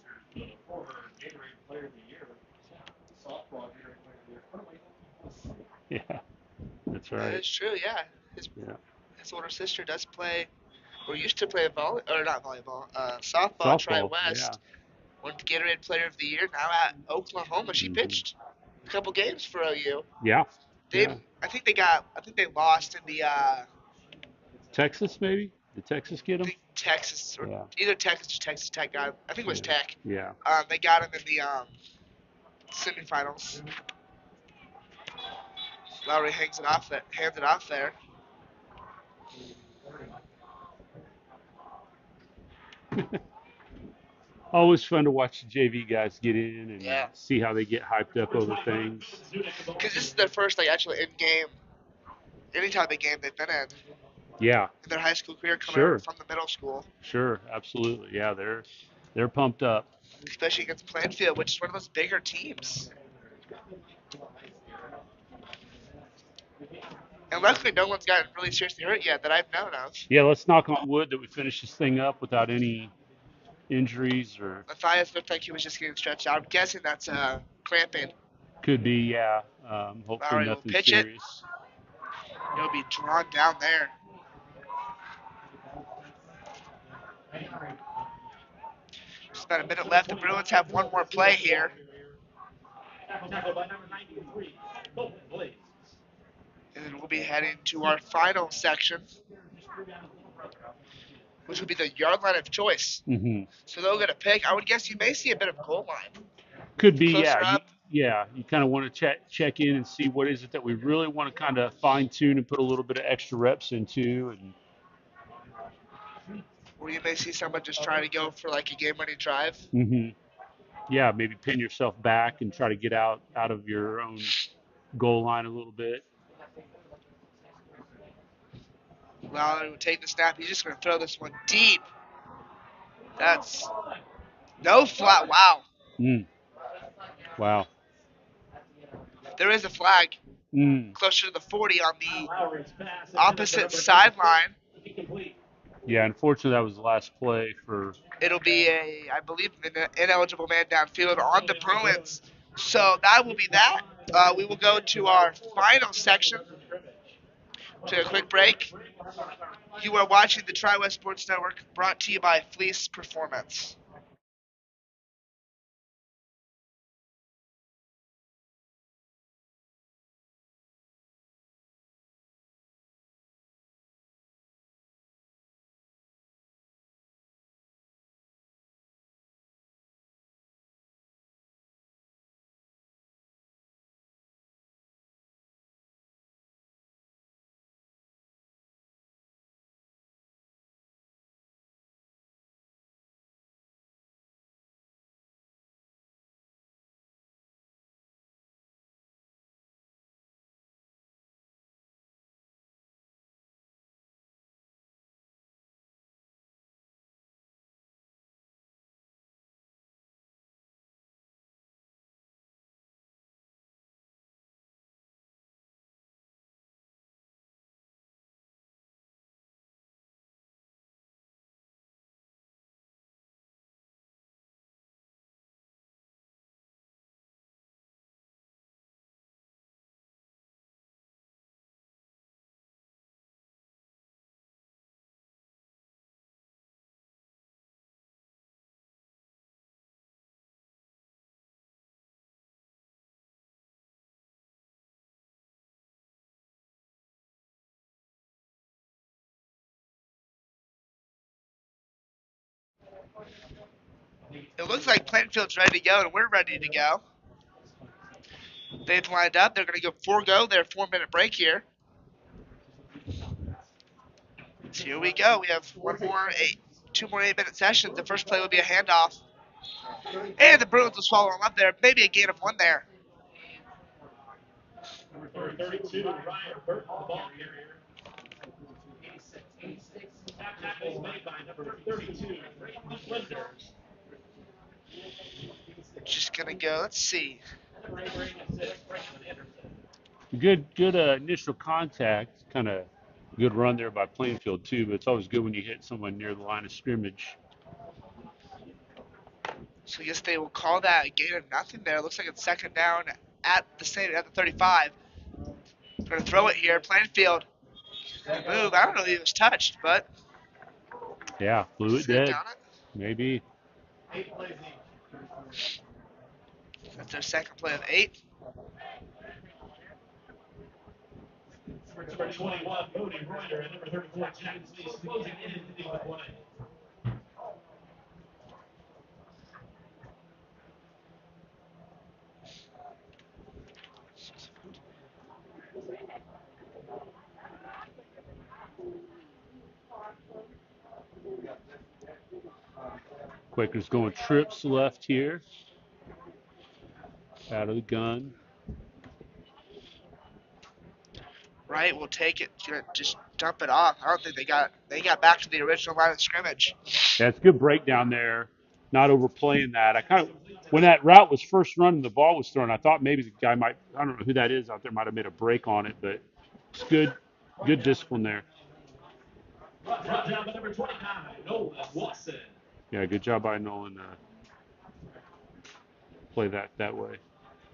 Yeah, that's right. That is true, yeah. His older sister does play, or used to play softball at Tri-West. Yeah. Won the Gatorade Player of the Year. Now at Oklahoma, she pitched a couple games for OU. Yeah. I think they lost in the Texas, maybe? Did Texas get I them? think Texas or either Texas or Texas Tech got him. I think it was Tech. Yeah. They got him in the semifinals. Lowry hands it off there. Always fun to watch the JV guys get in and see how they get hyped up over things. Because this is their first actual in-game, any type of game they've been in. Yeah. In their high school career coming over from the middle school. Sure, absolutely. Yeah, they're pumped up. Especially against Plainfield, which is one of those bigger teams. And luckily, no one's gotten really seriously hurt yet that I've known of. Yeah, let's knock on wood that we finish this thing up without any injuries or. Matthias looked like he was just getting stretched out. I'm guessing that's cramping. Could be, yeah. Hopefully nothing serious. He'll be drawn down there. Just about a minute left. The Bruins have one more play here. And then we'll be heading to our final section, which will be the yard line of choice. Mm-hmm. So they'll get a pick. I would guess you may see a bit of goal line. Could be, yeah. You kind of want to check in and see what is it that we really want to kind of fine tune and put a little bit of extra reps into. Or you may see someone just trying to go for a game-winning drive. Mm-hmm. Yeah, maybe pin yourself back and try to get out of your own goal line a little bit. Lowry will take the snap. He's just going to throw this one deep. That's no flat. Wow. Wow. There is a flag closer to the 40 on the opposite sideline. Yeah, unfortunately, that was the last play for. It'll be I believe, an ineligible man downfield on the Bruins. So that will be that. We will go to our final section. Take a quick break. You are watching the Tri-West Sports Network, brought to you by Fleece Performance. It looks like Plainfield's ready to go, and we're ready to go. They've lined up. They're going to forego their 4-minute break here. So here we go. We have two more 8-minute sessions. The first play will be a handoff. And the Bruins will swallow them up there. Maybe a gain of 1 there. Just going to go. Let's see. Good initial contact. Kind of good run there by Plainfield too. But it's always good when you hit someone near the line of scrimmage. So I guess they will call that a gain of nothing there. Looks like it's second down at the 35. Going to throw it here. Plainfield. Good move. I don't know if he was touched, but Yeah, blew it sent dead. down it. Maybe. That's their second play of 8. Quakers going trips left here. Out of the gun. Right, we'll take it. Just dump it off. I don't think they got back to the original line of scrimmage. Yeah, it's a good breakdown there. Not overplaying that. I kind of when that route was first run and the ball was thrown, I thought maybe the guy might, I don't know who that is out there, might have made a break on it, but it's good discipline there. Yeah, good job by Nolan play that way.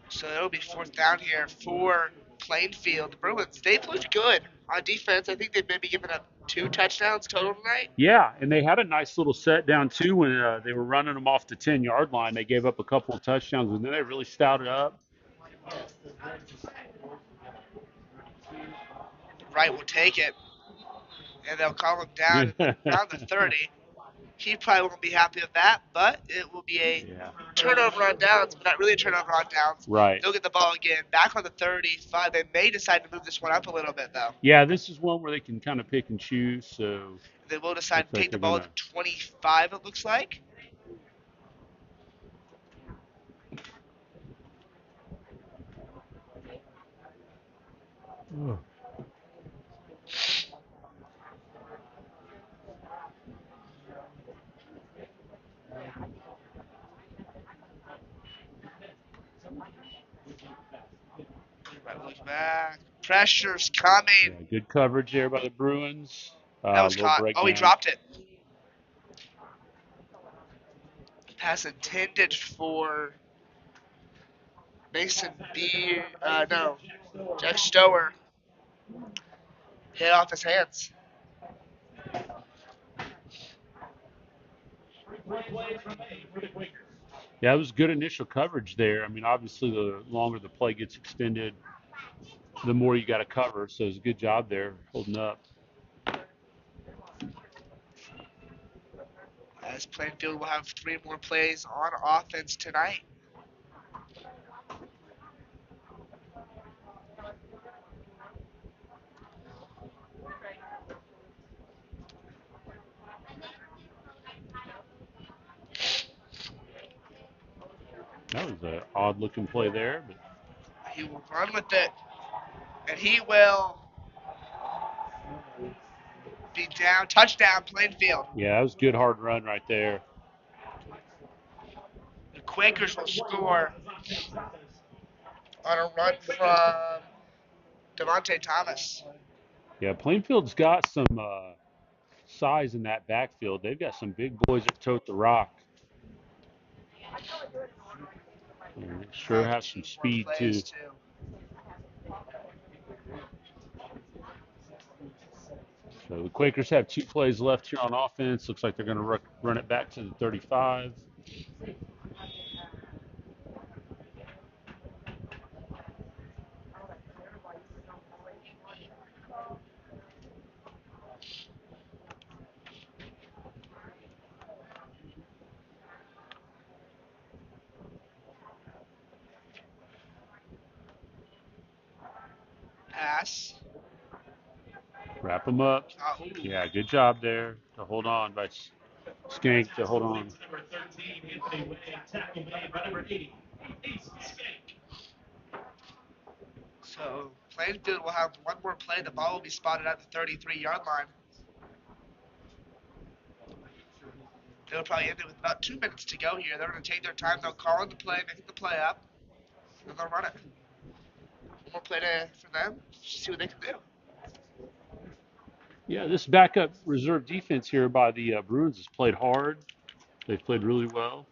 So it'll be 4th down here for Plainfield. The Bruins, they've looked good on defense. I think they've maybe given up 2 touchdowns total tonight. Yeah, and they had a nice little set down too when they were running them off the 10-yard line. They gave up a couple of touchdowns, and then they really stouted up. Right will take it. And they'll call him down around the 30. He probably won't be happy with that, but it will be a turnover on downs, but not really a turnover on downs. Right. They'll get the ball again, back on the 35. They may decide to move this one up a little bit, though. Yeah, this is one where they can kind of pick and choose. So they will decide to take the ball at the 25, it looks like. Oh. Right, look back. Pressure's coming. Yeah, good coverage there by the Bruins. That was caught. Breakdown. Oh, he dropped it. Pass intended for Mason B. No, Jack Stower. Hit off his hands. Yeah, it was good initial coverage there. I mean, obviously, the longer the play gets extended, the more you got to cover. So it's a good job there holding up. As Plainfield will have 3 more plays on offense tonight. That was an odd-looking play there, but He will run with it, and he will be down. Touchdown, Plainfield. yeah, that was a good hard run right there. The Quakers will score on a run from Devontae Thomas. Yeah, Plainfield's got some size in that backfield. They've got some big boys that tote the rock. And sure have some speed too. So the Quakers have 2 plays left here on offense. Looks like they're going to run it back to the 35. pass. Wrap them up. Oh, Yeah, good job there to hold on by Skank to hold on. so Plainfield will have one more play. The ball will be spotted at the 33-yard line. They'll probably end it with about 2 minutes to go here. They're going to take their time. They'll call in the play, make the play up, and they'll run it. One more play for them. See what they can do. Yeah, this backup reserve defense here by the Bruins has played hard. They've played really well.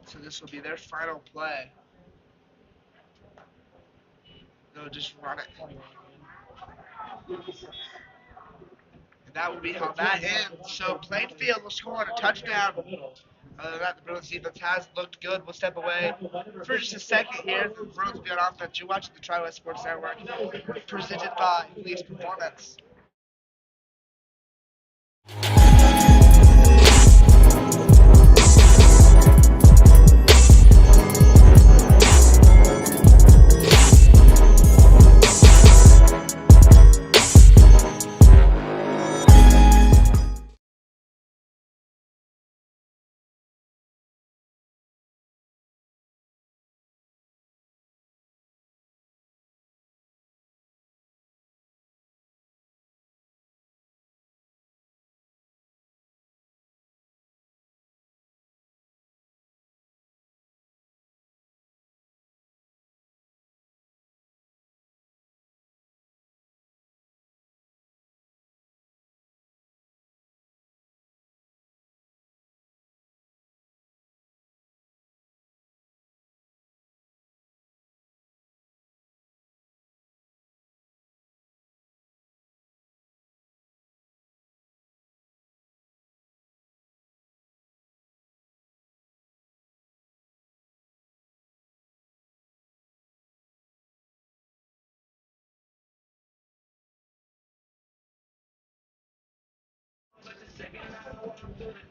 So this will be their final play. They'll just run it. And that will be how that ends. So Plainfield will score on a touchdown. Other than that, the Bruins defense has looked good. We'll step away for just a second here. The Bruins will be on offense. You're watching the Tri-West Sports Network, presented by Police Performance.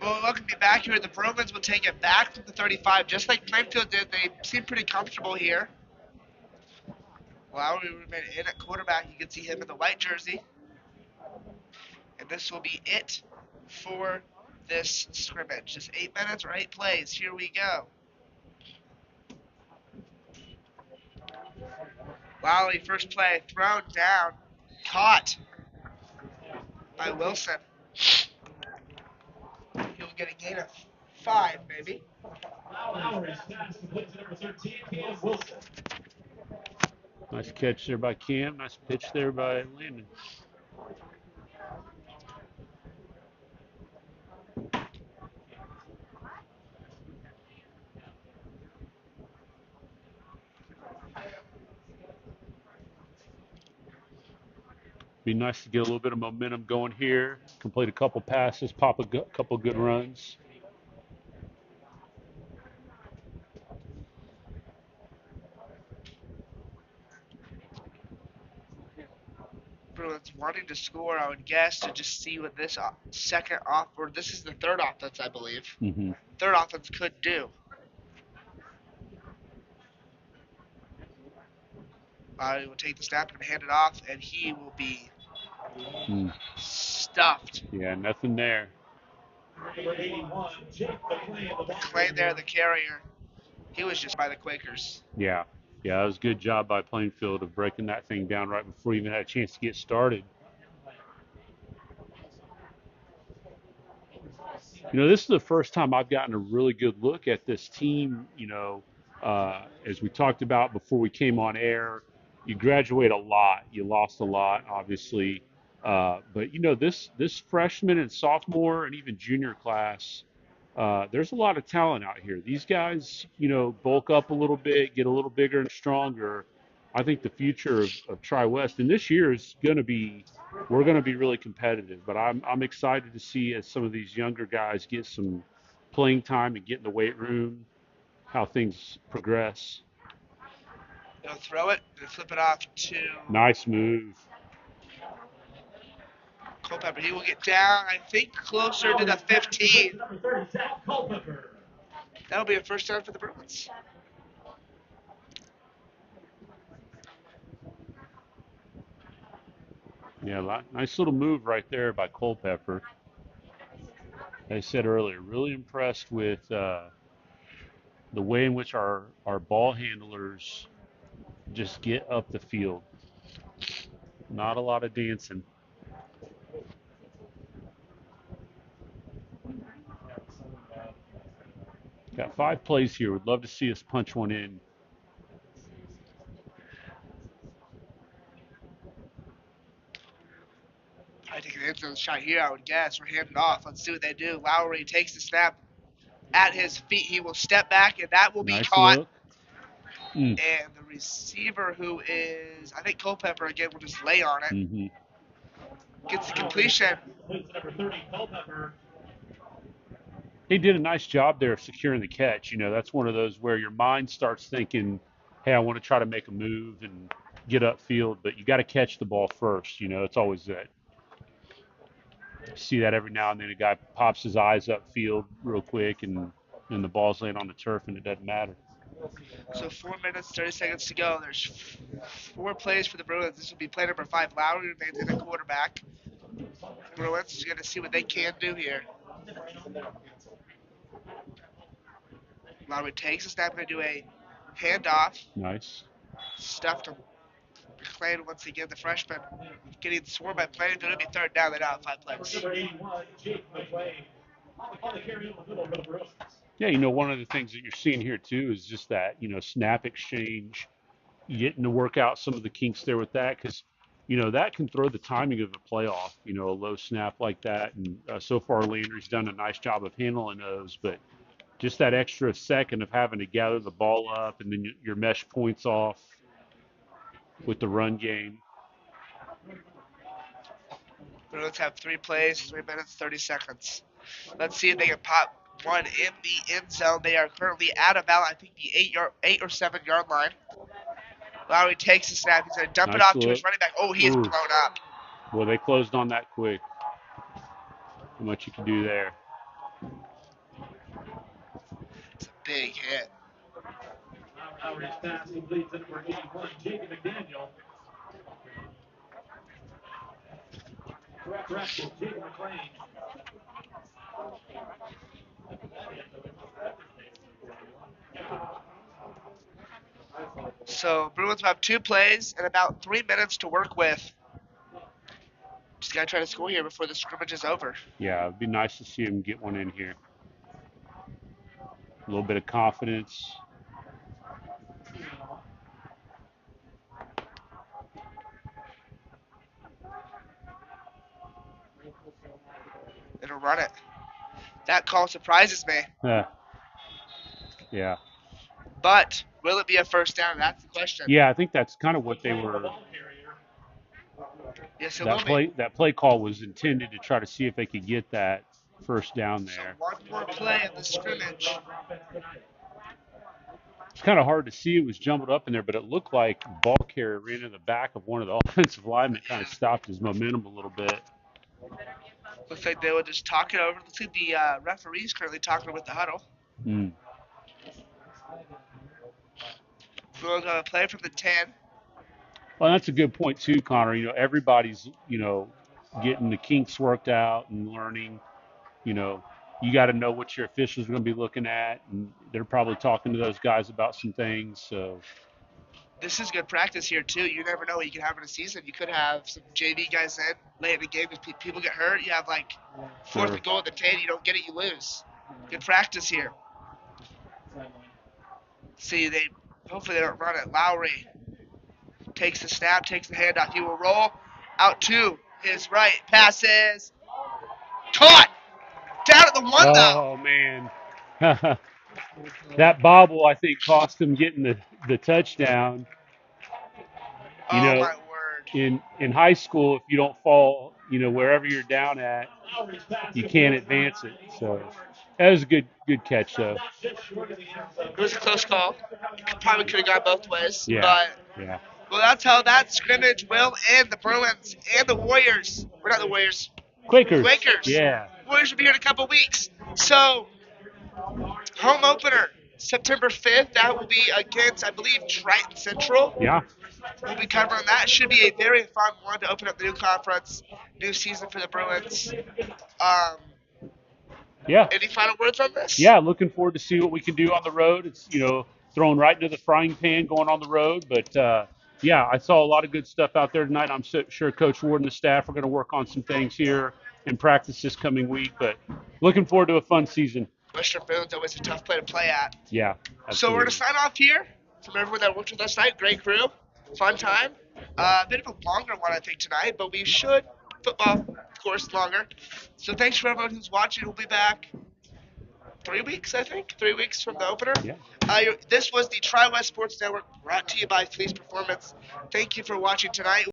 Well, welcome to be back here. The Bruins will take it back from the 35, just like Plainfield did. They seem pretty comfortable here. Lowry will remain in at quarterback. You can see him in the white jersey. And this will be it for this scrimmage. Just 8 minutes or 8 plays. Here we go. Lowry, first play, thrown down, caught by Wilson. He'll get a gain of 5, maybe. Nice catch there by Cam. Nice pitch there by Landon. Be nice to get a little bit of momentum going here. Complete a couple passes, pop a couple good runs. Bruins wanting to score, I would guess, to just see what this second off, or this is the third offense, I believe. Mm-hmm. Third offense could do. Lowry will take the snap and hand it off, and he will be stuffed. Yeah, nothing there. McLean there, the carrier. He was just by the Quakers. Yeah, that was a good job by Plainfield of breaking that thing down right before we even had a chance to get started. This is the first time I've gotten a really good look at this team. As we talked about before we came on air, you graduate a lot. You lost a lot, obviously. But this freshman and sophomore and even junior class, there's a lot of talent out here. These guys, bulk up a little bit, get a little bigger and stronger. I think the future of Tri-West, and this year is we're going to be really competitive. But I'm excited to see as some of these younger guys get some playing time and get in the weight room, how things progress. They'll throw it and flip it off to Nice move. Culpepper, he will get down, I think, closer to the 15. That'll be a first down for the Bruins. Yeah, nice little move right there by Culpepper. As I said earlier, really impressed with the way in which our ball handlers just get up the field. Not a lot of dancing. Got 5 plays here. Would love to see us punch one in. Probably take an end zone shot here, I would guess. We're handing off. Let's see what they do. Lowry takes the snap at his feet. He will step back, and that will be Nice caught. look. Mm. And the receiver, who is, I think Culpepper again, will just lay on it. Mm-hmm. Gets the completion. He did a nice job there of securing the catch. You know, that's one of those where your mind starts thinking, hey, I want to try to make a move and get upfield, but you got to catch the ball first. You know, it's always that. You see that every now and then. A guy pops his eyes upfield real quick, and the ball's laying on the turf, and it doesn't matter. So 4 minutes, 30 seconds to go. There's 4 plays for the Bruins. This will be play number 5. Lowry remains in the quarterback. Bruins is going to see what they can do here. Lowry takes a snap, going to do a handoff. Nice. Stuffed him. McLean once again, the freshman, getting swarmed by Plainfield. It'll be third down. They now have 5 plays. Yeah, you know, one of the things that you're seeing here too is just that, you know, snap exchange, getting to work out some of the kinks there with that, because, you know, that can throw the timing of the playoff, you know, a low snap like that. And so far, Landry's done a nice job of handling those, but just that extra second of having to gather the ball up and then your mesh points off with the run game. Bruins have 3 plays, 3 minutes, 30 seconds. Let's see if they can pop one in the end zone. They are currently out of bounds, I think the 8 or 7 yard line. Lowry takes the snap. He's going to dump it Nice off to his look. running back. Oh, he is Ooh. blown up. Well, they closed on that quick. How much you can do there. It's a big hit. So Bruins have 2 plays and about 3 minutes to work with. Just got to try to score here before the scrimmage is over. Yeah, it'd be nice to see him get one in here. A little bit of confidence. It'll run it. That call surprises me. Yeah. But will it be a first down? That's the question. Yeah, I think that's kind of what they were. Yes, it will That play call was intended to try to see if they could get that first down there. So one more play in the scrimmage. It's kind of hard to see. It was jumbled up in there, but it looked like ball carrier ran in the back of one of the offensive linemen. Kind of stopped his momentum a little bit. Looks like they will just talk it over. Looks like the referee's currently talking with the huddle. Mm. We're going to play from the 10. Well, that's a good point too, Connor. You know, everybody's, you know, getting the kinks worked out and learning. You know, you got to know what your officials are going to be looking at, and they're probably talking to those guys about some things. So this is good practice here too. You never know what you can have in a season. You could have some JV guys in late in the game because people get hurt. You have like 4th and goal at the 10. You don't get it, you lose. Good practice here. See, hopefully they don't run it. Lowry takes the snap, takes the handoff. He will roll out to his right. Passes. Caught. Down at the 1 though. Oh man, that bobble I think cost him getting the touchdown. You know, My word. in high school, if you don't fall, you know, wherever you're down at, you can't advance it. So that was a good catch though. It was a close call. Probably could have gone both ways. Yeah. But, Yeah. well, that's how that scrimmage will end. The Bruins and the Warriors. We're not the Warriors. Quakers. Quakers. Yeah. Warriors will be here in a couple weeks. So, home opener, September 5th. That will be against, I believe, Triton Central. Yeah. We'll be covering that. Should be a very fun one to open up the new conference, new season for the Bruins. Yeah. Any final words on this? Yeah, looking forward to see what we can do on the road. It's thrown right into the frying pan going on the road, but yeah, I saw a lot of good stuff out there tonight. I'm sure Coach Ward and the staff are going to work on some things here in practice this coming week, but looking forward to a fun season. Western Boone's always a tough play to play at. Yeah, absolutely. So we're going to sign off here from everyone that worked with us tonight. Great crew, fun time. A bit of a longer one, I think, tonight, but we should. Football, of course, longer. So thanks for everyone who's watching. We'll be back 3 weeks, I think. 3 weeks from the opener. Yeah. This was the Tri-West Sports Network brought to you by Fleece Performance. Thank you for watching tonight.